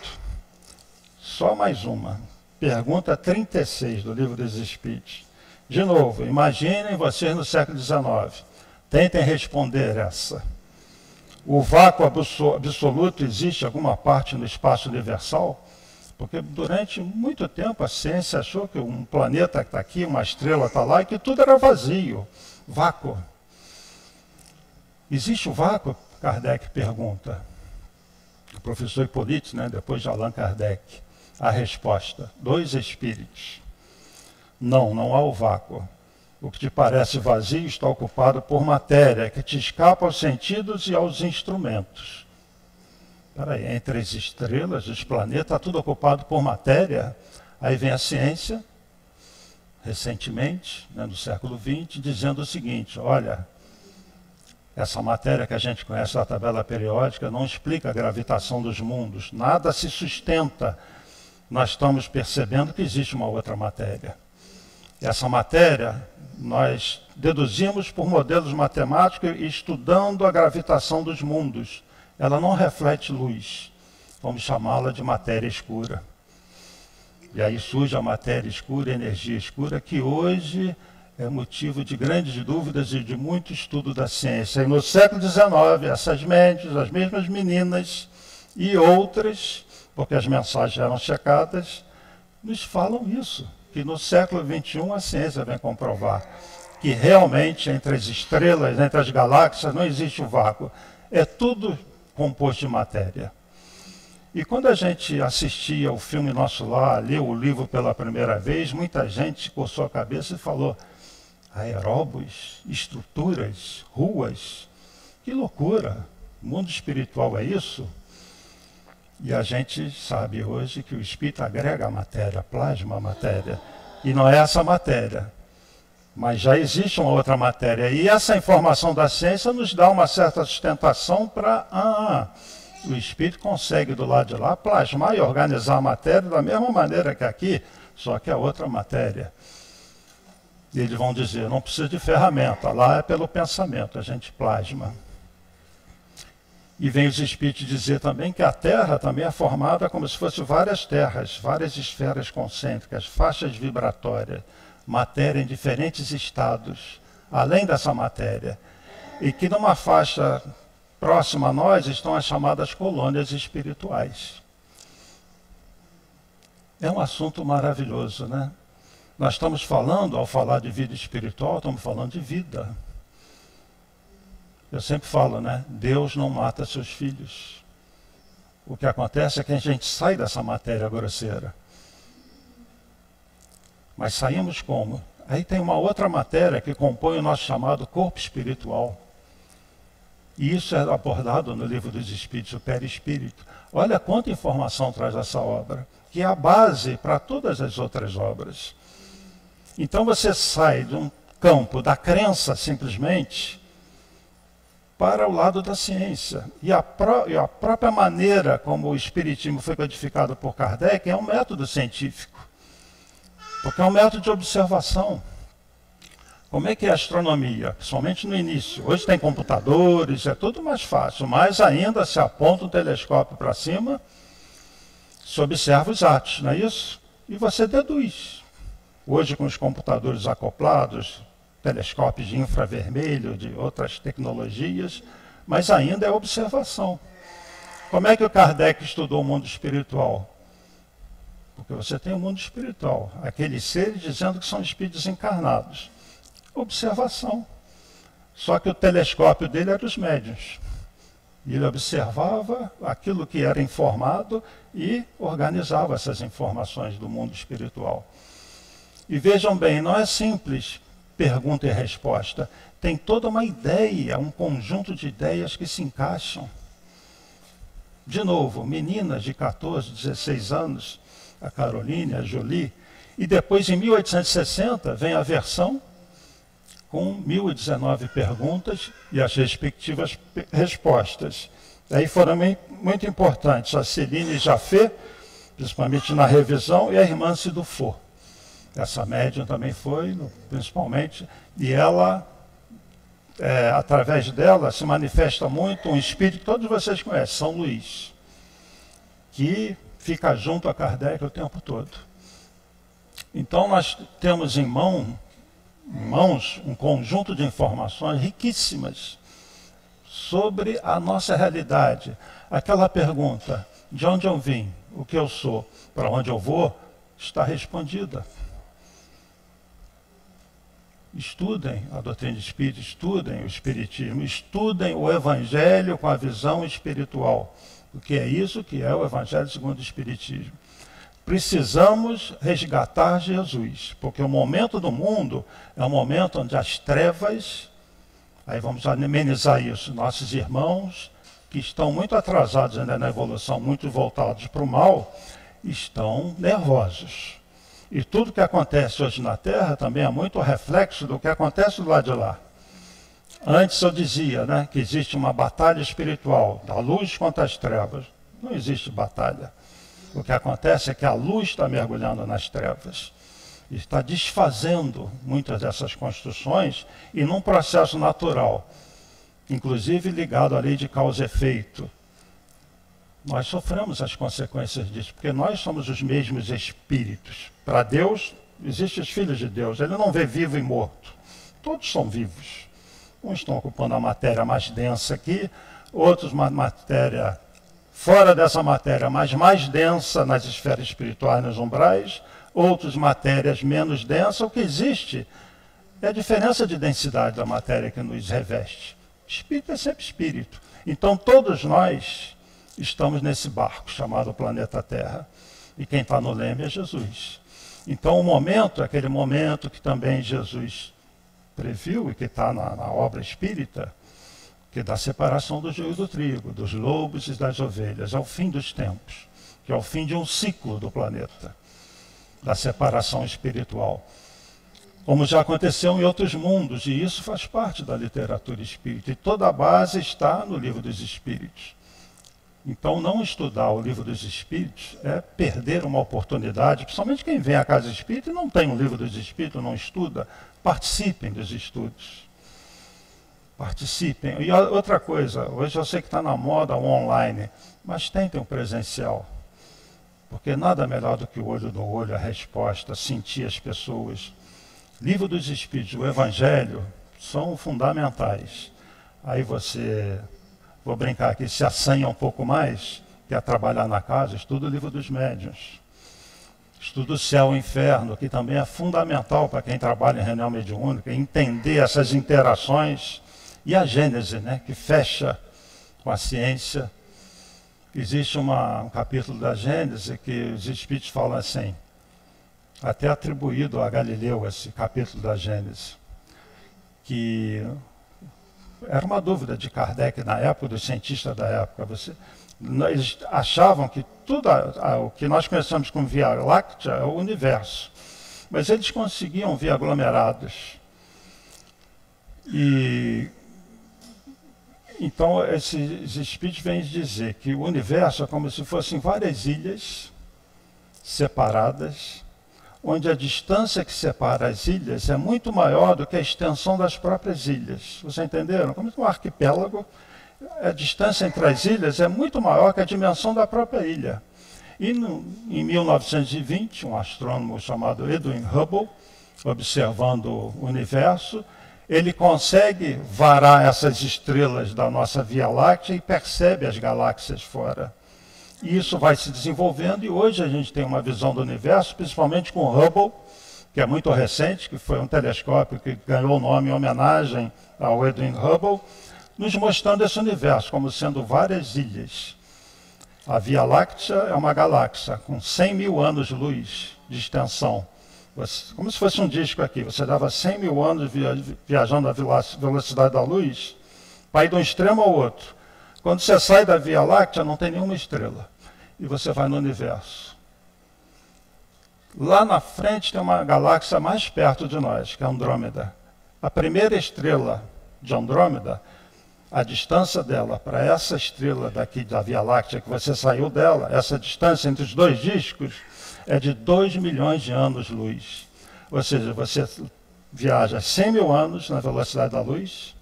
Só mais uma. Pergunta 36 do Livro dos Espíritos. De novo, imaginem vocês no século XIX. Tentem responder essa. O vácuo absoluto existe em alguma parte no espaço universal? Porque durante muito tempo a ciência achou que um planeta está aqui, uma estrela está lá, e que tudo era vazio, vácuo. Existe o vácuo? Kardec pergunta. O professor Hippolyte, né, depois de Allan Kardec. A resposta: 2 espíritos. Não, não há o vácuo. O que te parece vazio está ocupado por matéria, que te escapa aos sentidos e aos instrumentos. Espera aí, entre as estrelas, os planetas, está tudo ocupado por matéria. Aí vem a ciência, recentemente, né, no século XX, dizendo o seguinte: olha, essa matéria que a gente conhece da tabela periódica não explica a gravitação dos mundos, nada se sustenta. Nós estamos percebendo que existe uma outra matéria. Essa matéria nós deduzimos por modelos matemáticos e estudando a gravitação dos mundos. Ela não reflete luz. Vamos chamá-la de matéria escura. E aí surge a matéria escura, a energia escura, que hoje é motivo de grandes dúvidas e de muito estudo da ciência. E no século XIX, essas médiuns, as mesmas meninas e outras, porque as mensagens eram checadas, nos falam isso, que no século XXI a ciência vem comprovar que realmente entre as estrelas, entre as galáxias, não existe o vácuo. É tudo composto de matéria. E quando a gente assistia o filme Nosso Lar, leu o livro pela primeira vez, muita gente coçou a cabeça e falou: aeróbos, estruturas, ruas, que loucura, o mundo espiritual é isso? E a gente sabe hoje que o espírito agrega a matéria, plasma a matéria, e não é essa matéria, mas já existe uma outra matéria, e essa informação da ciência nos dá uma certa sustentação para... o espírito consegue do lado de lá plasmar e organizar a matéria da mesma maneira que aqui, só que é outra matéria. E eles vão dizer, não precisa de ferramenta, lá é pelo pensamento, a gente plasma. E vem os espíritos dizer também que a Terra também é formada como se fossem várias terras, várias esferas concêntricas, faixas vibratórias, matéria em diferentes estados, além dessa matéria. E que numa faixa próxima a nós estão as chamadas colônias espirituais. É um assunto maravilhoso, né? Nós estamos falando, ao falar de vida espiritual, estamos falando de vida. Eu sempre falo, né? Deus não mata seus filhos. O que acontece é que a gente sai dessa matéria grosseira. Mas saímos como? Aí tem uma outra matéria que compõe o nosso chamado corpo espiritual. E isso é abordado no Livro dos Espíritos, o Perispírito. Olha quanta informação traz essa obra, que é a base para todas as outras obras. Então você sai de um campo da crença, simplesmente, para o lado da ciência. E a própria maneira como o Espiritismo foi codificado por Kardec é um método científico, porque é um método de observação. Como é que é a astronomia? Principalmente no início. Hoje tem computadores, é tudo mais fácil, mas ainda se aponta um telescópio para cima, se observa os atos, não é isso? E você deduz. Hoje com os computadores acoplados, telescópios de infravermelho, de outras tecnologias, mas ainda é observação. Como é que o Kardec estudou o mundo espiritual? Porque você tem o mundo espiritual, aqueles seres dizendo que são espíritos encarnados. Observação. Só que o telescópio dele era os médiuns. Ele observava aquilo que era informado e organizava essas informações do mundo espiritual. E vejam bem, não é simples pergunta e resposta. Tem toda uma ideia, um conjunto de ideias que se encaixam. De novo, meninas de 14, 16 anos, a Caroline, a Jolie, e depois em 1860 vem a versão com 1019 perguntas e as respectivas respostas. Aí foram muito importantes a Céline Jaffé, principalmente na revisão, e a irmã Cidufo. Essa médium também foi, principalmente, e ela, através dela, se manifesta muito um espírito que todos vocês conhecem, São Luís, que fica junto a Kardec o tempo todo. Então nós temos em mãos um conjunto de informações riquíssimas sobre a nossa realidade. Aquela pergunta, de onde eu vim, o que eu sou, para onde eu vou, está respondida. Estudem a doutrina espírita, estudem o espiritismo, estudem o evangelho com a visão espiritual, porque é isso que é o evangelho segundo o espiritismo. Precisamos resgatar Jesus, porque o momento do mundo é um momento onde as trevas, aí vamos amenizar isso, nossos irmãos que estão muito atrasados ainda na evolução, muito voltados para o mal, estão nervosos. E tudo que acontece hoje na Terra também é muito reflexo do que acontece do lado de lá. Antes eu dizia, né, que existe uma batalha espiritual, da luz contra as trevas. Não existe batalha. O que acontece é que a luz está mergulhando nas trevas. E está desfazendo muitas dessas construções e num processo natural, inclusive ligado à lei de causa e efeito. Nós sofremos as consequências disso, porque nós somos os mesmos espíritos. Para Deus, existem os filhos de Deus. Ele não vê vivo e morto. Todos são vivos. Uns estão ocupando a matéria mais densa aqui, outros uma matéria fora dessa matéria, mas mais densa nas esferas espirituais, nos umbrais, outros matérias menos densas. O que existe é a diferença de densidade da matéria que nos reveste. Espírito é sempre espírito. Então todos nós estamos nesse barco chamado planeta Terra. E quem está no leme é Jesus. Então o momento é aquele momento que também Jesus previu e que está na obra espírita, que é da separação do joio e do trigo, dos lobos e das ovelhas. É o fim dos tempos, que é o fim de um ciclo do planeta, da separação espiritual. Como já aconteceu em outros mundos, e isso faz parte da literatura espírita. E toda a base está no Livro dos Espíritos. Então, não estudar o Livro dos Espíritos é perder uma oportunidade, principalmente quem vem à Casa Espírita e não tem um Livro dos Espíritos, não estuda. Participem dos estudos. Participem. E outra coisa, hoje eu sei que está na moda o online, mas tentem o presencial. Porque nada melhor do que o olho no olho, a resposta, sentir as pessoas. Livro dos Espíritos, o Evangelho, são fundamentais. Aí você, vou brincar aqui, se assanha um pouco mais, quer trabalhar na casa, estuda o Livro dos Médiuns. Estuda o Céu e o Inferno, que também é fundamental para quem trabalha em reunião mediúnica, entender essas interações. E a Gênese, né, que fecha com a ciência. Existe um capítulo da Gênese que os Espíritos falam assim, até atribuído a Galileu, esse capítulo da Gênese, que era uma dúvida de Kardec na época, dos cientistas da época. Eles achavam que tudo o que nós conhecemos como Via Láctea é o universo, mas eles conseguiam ver aglomerados. E então esses espíritos vêm dizer que o universo é como se fossem várias ilhas separadas, onde a distância que separa as ilhas é muito maior do que a extensão das próprias ilhas. Vocês entenderam? Como um arquipélago, a distância entre as ilhas é muito maior que a dimensão da própria ilha. E em 1920, um astrônomo chamado Edwin Hubble, observando o universo, ele consegue varar essas estrelas da nossa Via Láctea e percebe as galáxias fora. E isso vai se desenvolvendo e hoje a gente tem uma visão do universo, principalmente com o Hubble, que é muito recente, que foi um telescópio que ganhou o nome em homenagem ao Edwin Hubble, nos mostrando esse universo como sendo várias ilhas. A Via Láctea é uma galáxia com 100 mil anos-luz de extensão. Como se fosse um disco aqui, você dava 100 mil anos viajando a velocidade da luz para ir de um extremo ao outro. Quando você sai da Via Láctea, não tem nenhuma estrela. E você vai no universo. Lá na frente tem uma galáxia mais perto de nós, que é Andrômeda. A primeira estrela de Andrômeda, a distância dela para essa estrela daqui da Via Láctea, que você saiu dela, essa distância entre os dois discos, é de 2 milhões de anos-luz. Ou seja, você viaja 100 mil anos na velocidade da luz,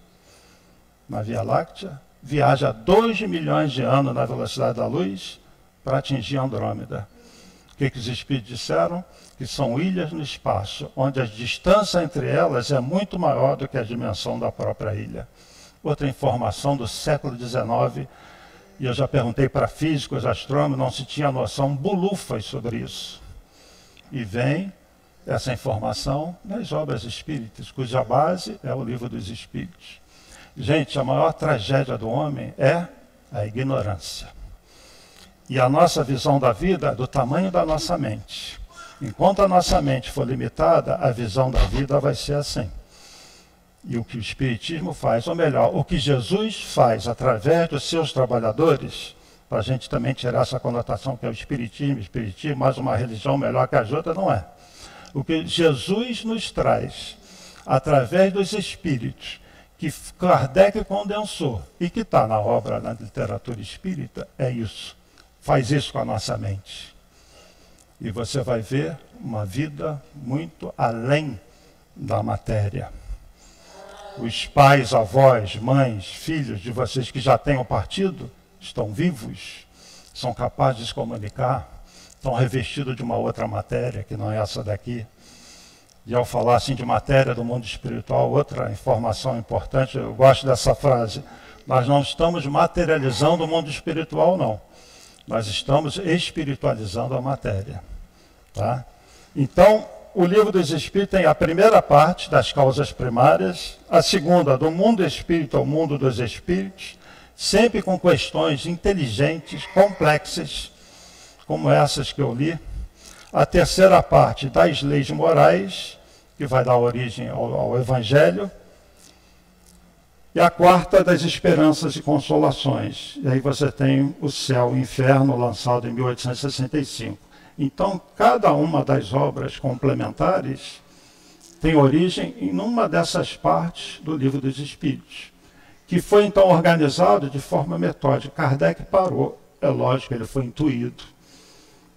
na Via Láctea, viaja 2 milhões de anos na velocidade da luz para atingir Andrômeda. O que os espíritos disseram? Que são ilhas no espaço, onde a distância entre elas é muito maior do que a dimensão da própria ilha. Outra informação do século XIX, e eu já perguntei para físicos, astrônomos, não se tinha noção bolufas sobre isso. E vem essa informação nas obras espíritas, cuja base é o Livro dos Espíritos. Gente, a maior tragédia do homem é a ignorância. E a nossa visão da vida é do tamanho da nossa mente. Enquanto a nossa mente for limitada, a visão da vida vai ser assim. E o que o Espiritismo faz, ou melhor, o que Jesus faz através dos seus trabalhadores, para a gente também tirar essa conotação que é o Espiritismo, mais uma religião melhor que as outras, não é. O que Jesus nos traz através dos Espíritos, que Kardec condensou e que está na obra, na literatura espírita, é isso. Faz isso com a nossa mente. E você vai ver uma vida muito além da matéria. Os pais, avós, mães, filhos de vocês que já tenham partido, estão vivos, são capazes de se comunicar, estão revestidos de uma outra matéria, que não é essa daqui. E ao falar assim de matéria do mundo espiritual, outra informação importante, eu gosto dessa frase, nós não estamos materializando o mundo espiritual, não. Nós estamos espiritualizando a matéria. Tá? Então, o Livro dos Espíritos tem a primeira parte das causas primárias, a segunda do mundo espírito ao mundo dos espíritos, sempre com questões inteligentes, complexas, como essas que eu li. A terceira parte das leis morais, que vai dar origem ao Evangelho. E a quarta das esperanças e consolações. E aí você tem o Céu e o Inferno, lançado em 1865. Então, cada uma das obras complementares tem origem em uma dessas partes do Livro dos Espíritos, que foi então organizado de forma metódica. Kardec parou, é lógico, ele foi intuído,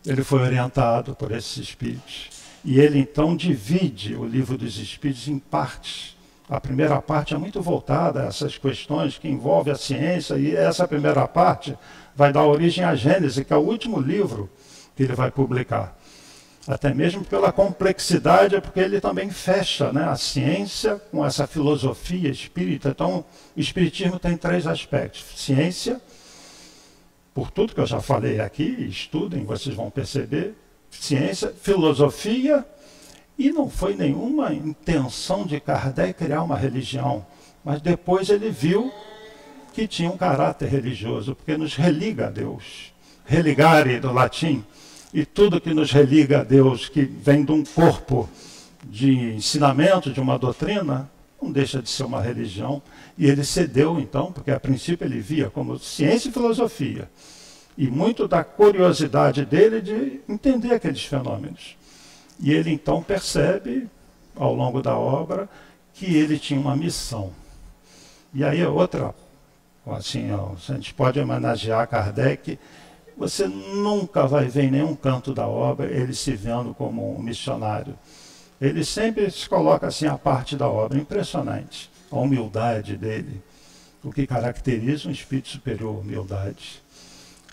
ele foi orientado por esses espíritos. E ele então divide o Livro dos Espíritos em partes. A primeira parte é muito voltada a essas questões que envolvem a ciência, e essa primeira parte vai dar origem à Gênese, que é o último livro que ele vai publicar. Até mesmo pela complexidade, porque ele também fecha, né, a ciência com essa filosofia espírita. Então, o espiritismo tem três aspectos. Ciência, por tudo que eu já falei aqui, estudem, vocês vão perceber. Ciência, filosofia, e não foi nenhuma intenção de Kardec criar uma religião, mas depois ele viu que tinha um caráter religioso, porque nos religa a Deus. Religare, do latim, e tudo que nos religa a Deus, que vem de um corpo de ensinamento, de uma doutrina, não deixa de ser uma religião. E ele cedeu, então, porque a princípio ele via como ciência e filosofia, e muito da curiosidade dele de entender aqueles fenômenos. E ele então percebe, ao longo da obra, que ele tinha uma missão. E aí é outra, assim, a gente pode homenagear Kardec. Você nunca vai ver em nenhum canto da obra ele se vendo como um missionário. Ele sempre se coloca assim à parte da obra. Impressionante a humildade dele. O que caracteriza um espírito superior, humildade.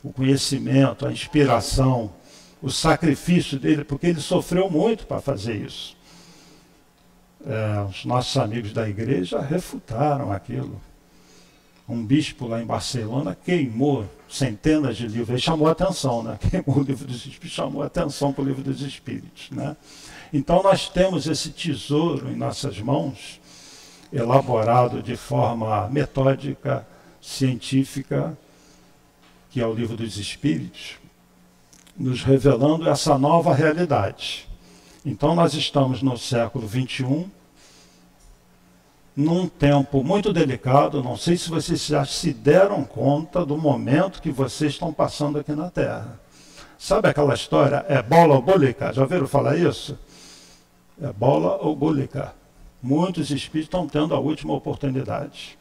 O conhecimento, a inspiração, o sacrifício dele, porque ele sofreu muito para fazer isso. Os nossos amigos da igreja refutaram aquilo. Um bispo lá em Barcelona queimou centenas de livros. Ele chamou a atenção, né? Queimou o Livro dos Espíritos, chamou a atenção para o Livro dos Espíritos, né? Então nós temos esse tesouro em nossas mãos, elaborado de forma metódica, científica, que é o Livro dos Espíritos, nos revelando essa nova realidade. Então nós estamos no século XXI, num tempo muito delicado. Não sei se vocês já se deram conta do momento que vocês estão passando aqui na Terra. Sabe aquela história, ebola ou búlica? Já ouviram falar isso? Ebola ou búlica. Muitos espíritos estão tendo a última oportunidade.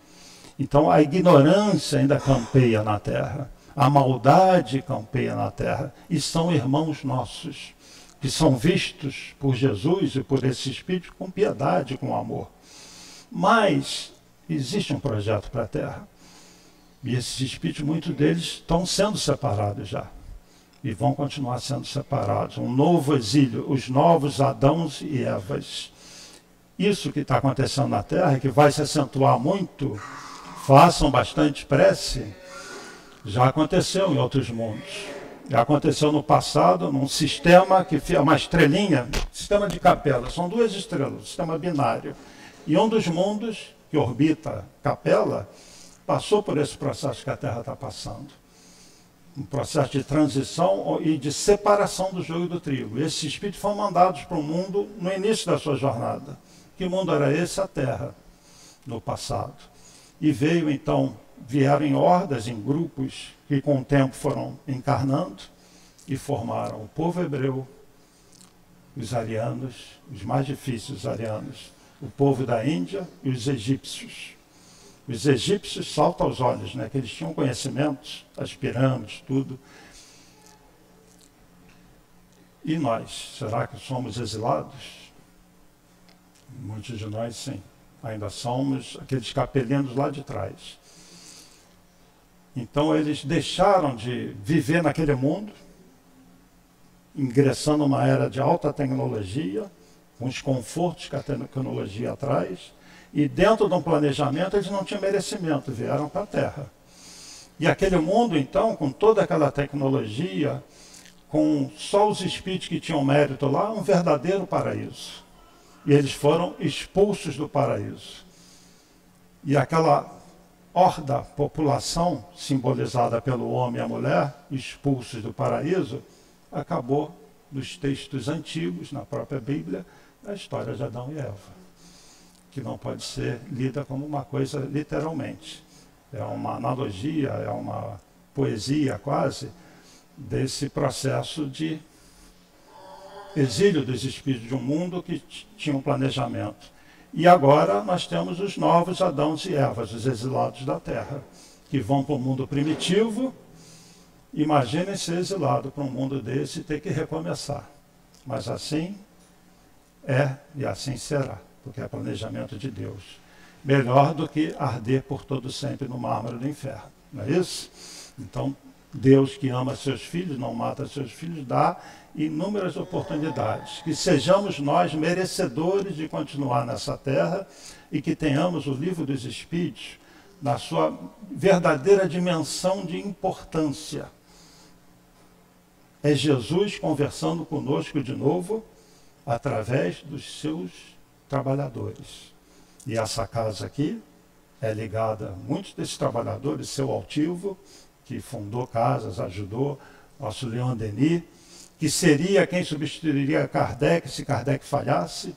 Então a ignorância ainda campeia na Terra. A maldade campeia na Terra. E são irmãos nossos, que são vistos por Jesus e por esse espírito com piedade, com amor. Mas existe um projeto para a Terra. E esses espíritos, muitos deles, estão sendo separados já. E vão continuar sendo separados. Um novo exílio, os novos Adãos e Evas. Isso que está acontecendo na Terra, que vai se acentuar muito, façam bastante prece, Já aconteceu em outros mundos. Já aconteceu no passado, num sistema que é uma estrelinha, sistema de Capela, são duas estrelas, sistema binário. E um dos mundos que orbita Capela passou por esse processo que a Terra está passando. Um processo de transição e de separação do joio e do trigo. Esses espíritos foram mandados para o mundo no início da sua jornada. Que mundo era esse? A Terra, no passado. E vieram em hordas, em grupos, que com o tempo foram encarnando e formaram o povo hebreu, os arianos, os mais difíceis os arianos, o povo da Índia e os egípcios. Os egípcios saltam aos olhos, né, que eles tinham conhecimentos, as pirâmides, tudo. E nós, será que somos exilados? Muitos de nós, sim. Ainda somos aqueles capelinos lá de trás. Então eles deixaram de viver naquele mundo, ingressando numa era de alta tecnologia, com os confortos que a tecnologia traz, e dentro de um planejamento eles não tinham merecimento, vieram para a Terra. E aquele mundo, então, com toda aquela tecnologia, com só os espíritos que tinham mérito lá, um verdadeiro paraíso. E eles foram expulsos do paraíso. E aquela horda, população, simbolizada pelo homem e a mulher, expulsos do paraíso, acabou nos textos antigos, na própria Bíblia, a história de Adão e Eva, que não pode ser lida como uma coisa literalmente. É uma analogia, é uma poesia quase, desse processo de exílio dos espíritos de um mundo que tinha um planejamento. E agora nós temos os novos Adãos e Evas, os exilados da Terra, que vão para o mundo primitivo. Imaginem ser exilado para um mundo desse e ter que recomeçar. Mas assim é e assim será, porque é planejamento de Deus. Melhor do que arder por todo sempre no mármore do inferno. Não é isso? Então, Deus que ama seus filhos, não mata seus filhos, dá inúmeras oportunidades. Que sejamos nós merecedores de continuar nessa terra e que tenhamos o livro dos Espíritos na sua verdadeira dimensão de importância. É Jesus conversando conosco de novo através dos seus trabalhadores. E essa casa aqui é ligada a muitos desses trabalhadores, seu altivo, que fundou casas, ajudou, nosso Leon Denis, que seria quem substituiria Kardec se Kardec falhasse,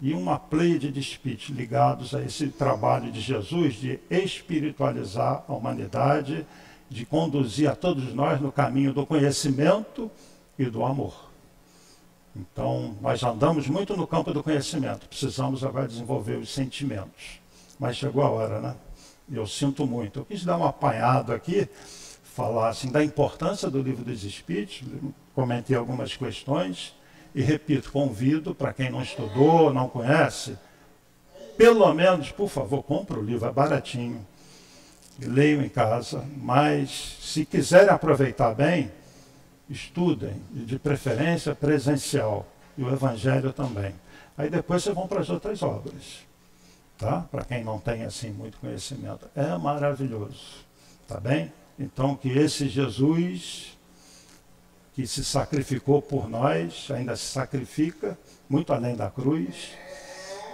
e uma pleiade de espíritos ligados a esse trabalho de Jesus de espiritualizar a humanidade, de conduzir a todos nós no caminho do conhecimento e do amor. Então, nós andamos muito no campo do conhecimento, precisamos agora desenvolver os sentimentos. Mas chegou a hora, né? Eu sinto muito. Eu quis dar um apanhado aqui, falar assim, da importância do Livro dos Espíritos, comentei algumas questões, e repito, convido para quem não estudou, não conhece, pelo menos, por favor, compre o livro, é baratinho, e leiam em casa, mas se quiserem aproveitar bem, estudem, e de preferência presencial, e o Evangelho também. Aí depois vocês vão para as outras obras, tá? Para quem não tem assim muito conhecimento. É maravilhoso, tá bem? Então que esse Jesus que se sacrificou por nós, ainda se sacrifica, muito além da cruz.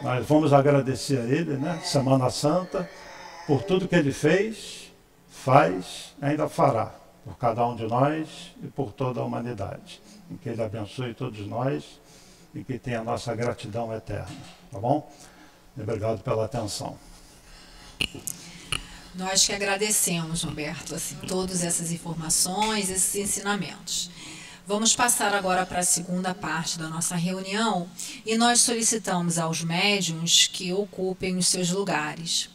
Nós vamos agradecer a Ele, né? Semana Santa, por tudo que Ele fez, faz, ainda fará, por cada um de nós e por toda a humanidade. E que Ele abençoe todos nós e que tenha a nossa gratidão eterna. Tá bom? Obrigado pela atenção. Nós que agradecemos, Humberto, assim, todas essas informações, esses ensinamentos. Vamos passar agora para a segunda parte da nossa reunião e nós solicitamos aos médiuns que ocupem os seus lugares.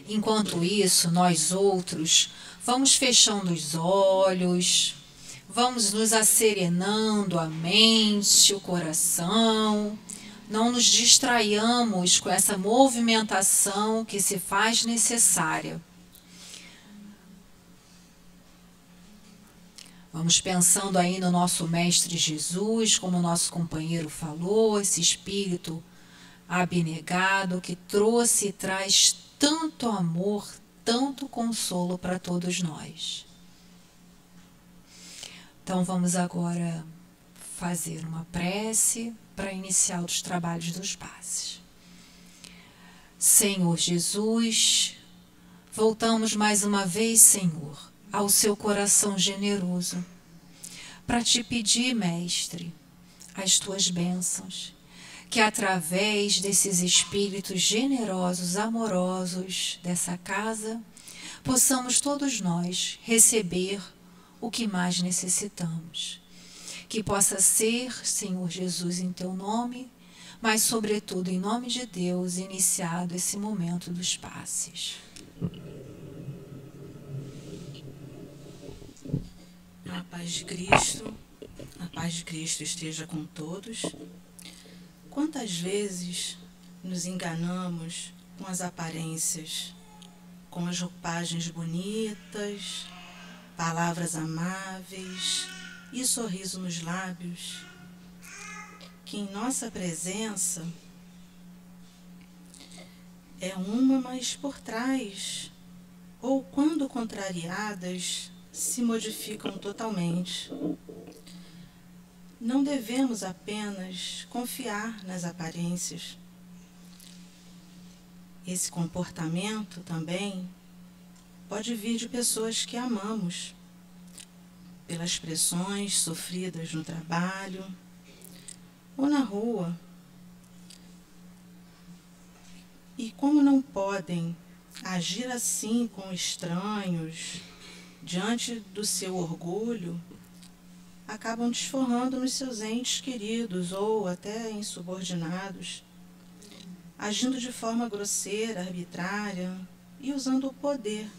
Enquanto isso, nós outros vamos fechando os olhos, vamos nos asserenando a mente, o coração. Não nos distraiamos com essa movimentação que se faz necessária. Vamos pensando aí no nosso Mestre Jesus, como o nosso companheiro falou, esse espírito abnegado que trouxe e traz tanto amor, tanto consolo para todos nós. Então vamos agora fazer uma prece para iniciar os trabalhos dos passes. Senhor Jesus, voltamos mais uma vez, Senhor, ao seu coração generoso, para te pedir, Mestre, as tuas bênçãos, que através desses espíritos generosos, amorosos dessa casa, possamos todos nós receber o que mais necessitamos. Que possa ser, Senhor Jesus, em teu nome, mas sobretudo em nome de Deus, iniciado esse momento dos passes. A paz de Cristo esteja com todos. Quantas vezes nos enganamos com as aparências, com as roupagens bonitas, palavras amáveis e sorriso nos lábios, que em nossa presença é uma, mas por trás, ou quando contrariadas, se modificam totalmente. Não devemos apenas confiar nas aparências. Esse comportamento também pode vir de pessoas que amamos, pelas pressões sofridas no trabalho ou na rua. E como não podem agir assim com estranhos, diante do seu orgulho, acabam desforrando nos seus entes queridos ou até insubordinados, agindo de forma grosseira, arbitrária e usando o poder,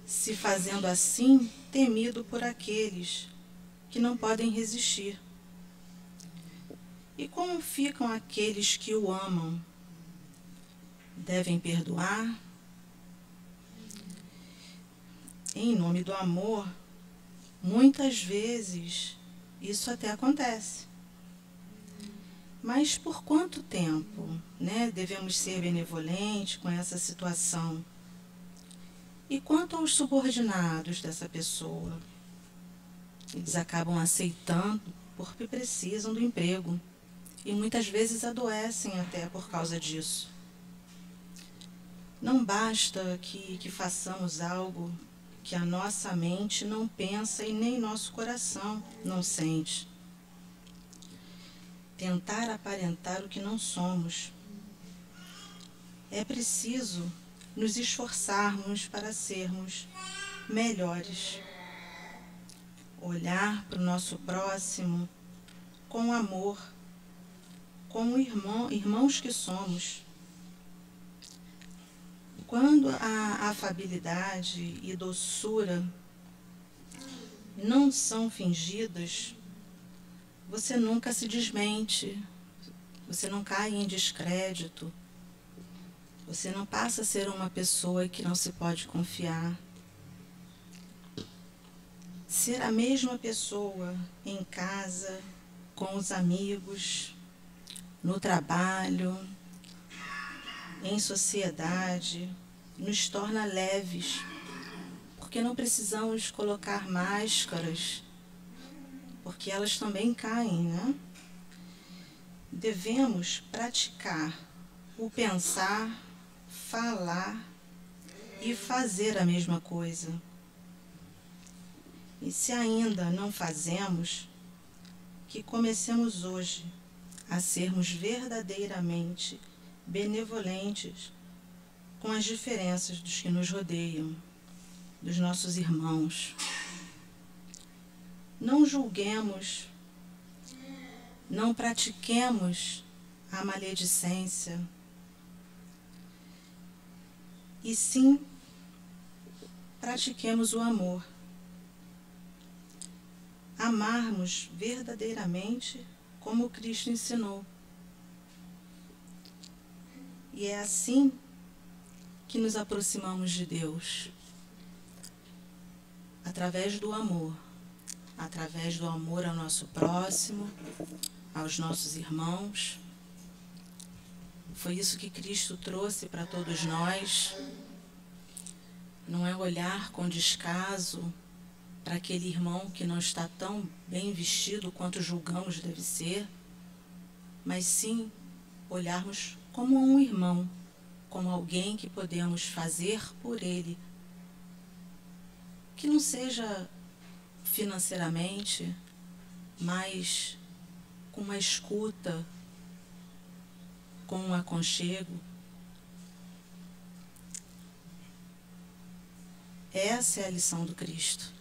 se fazendo assim temido por aqueles que não podem resistir. E como ficam aqueles que o amam? Devem perdoar? Em nome do amor, muitas vezes isso até acontece. Mas por quanto tempo, devemos ser benevolentes com essa situação? E quanto aos subordinados dessa pessoa? Eles acabam aceitando porque precisam do emprego e muitas vezes adoecem até por causa disso. Não basta que façamos algo que a nossa mente não pensa e nem nosso coração não sente. Tentar aparentar o que não somos. É preciso nos esforçarmos para sermos melhores. Olhar para o nosso próximo com amor, como irmãos que somos. Quando a afabilidade e doçura não são fingidas, você nunca se desmente, você não cai em descrédito, você não passa a ser uma pessoa que não se pode confiar. Ser a mesma pessoa em casa, com os amigos, no trabalho, em sociedade, nos torna leves, porque não precisamos colocar máscaras, porque elas também caem, Devemos praticar o pensar, falar e fazer a mesma coisa. E se ainda não fazemos, que comecemos hoje a sermos verdadeiramente benevolentes com as diferenças dos que nos rodeiam, dos nossos irmãos. Não julguemos, não pratiquemos a maledicência, e sim pratiquemos o amor. Amarmos verdadeiramente como Cristo ensinou. E é assim que nos aproximamos de Deus, através do amor ao nosso próximo, aos nossos irmãos. Foi isso que Cristo trouxe para todos nós. Não é olhar com descaso para aquele irmão que não está tão bem vestido quanto julgamos deve ser, mas sim olharmos como um irmão, como alguém que podemos fazer por ele, que não seja financeiramente, mas com uma escuta, com um aconchego. Essa é a lição do Cristo.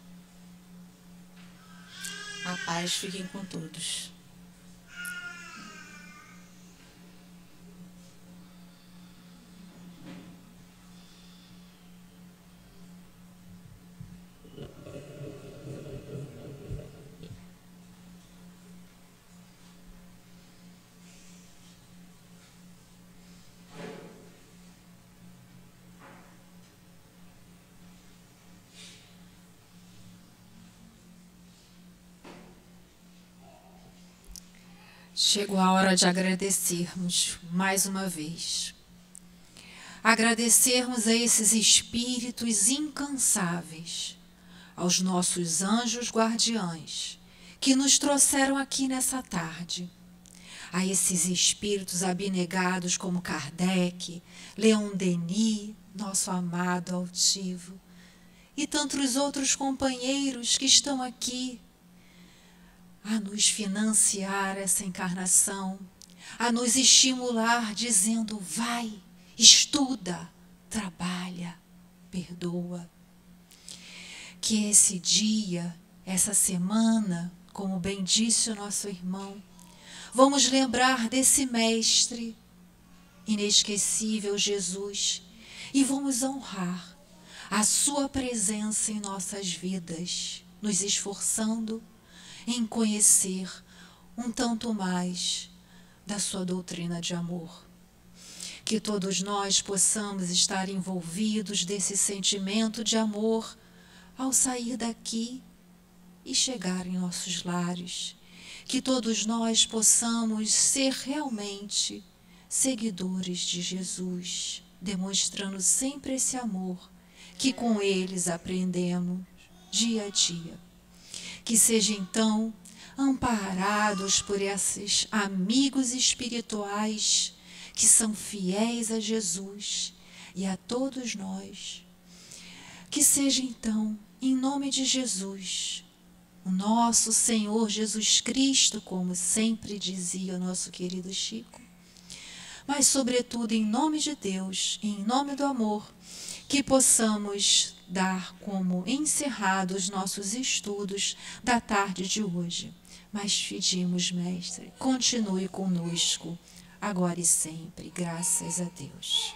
A paz, fiquem com todos. Chegou a hora de agradecermos mais uma vez. Agradecermos a esses espíritos incansáveis, aos nossos anjos guardiães, que nos trouxeram aqui nessa tarde, a esses espíritos abnegados como Kardec, Leon Denis, nosso amado altivo, e tantos outros companheiros que estão aqui a nos financiar essa encarnação, a nos estimular dizendo: vai, estuda, trabalha, perdoa. Que esse dia, essa semana, como bem disse o nosso irmão, vamos lembrar desse mestre inesquecível, Jesus, e vamos honrar a sua presença em nossas vidas, nos esforçando em conhecer um tanto mais da sua doutrina de amor. Que todos nós possamos estar envolvidos desse sentimento de amor ao sair daqui e chegar em nossos lares. Que todos nós possamos ser realmente seguidores de Jesus, demonstrando sempre esse amor que com eles aprendemos dia a dia. Que sejam então amparados por esses amigos espirituais que são fiéis a Jesus e a todos nós. Que seja então, em nome de Jesus, o nosso Senhor Jesus Cristo, como sempre dizia o nosso querido Chico, mas sobretudo em nome de Deus e em nome do amor, que possamos dar como encerrados os nossos estudos da tarde de hoje. Mas pedimos, Mestre, continue conosco, agora e sempre, graças a Deus.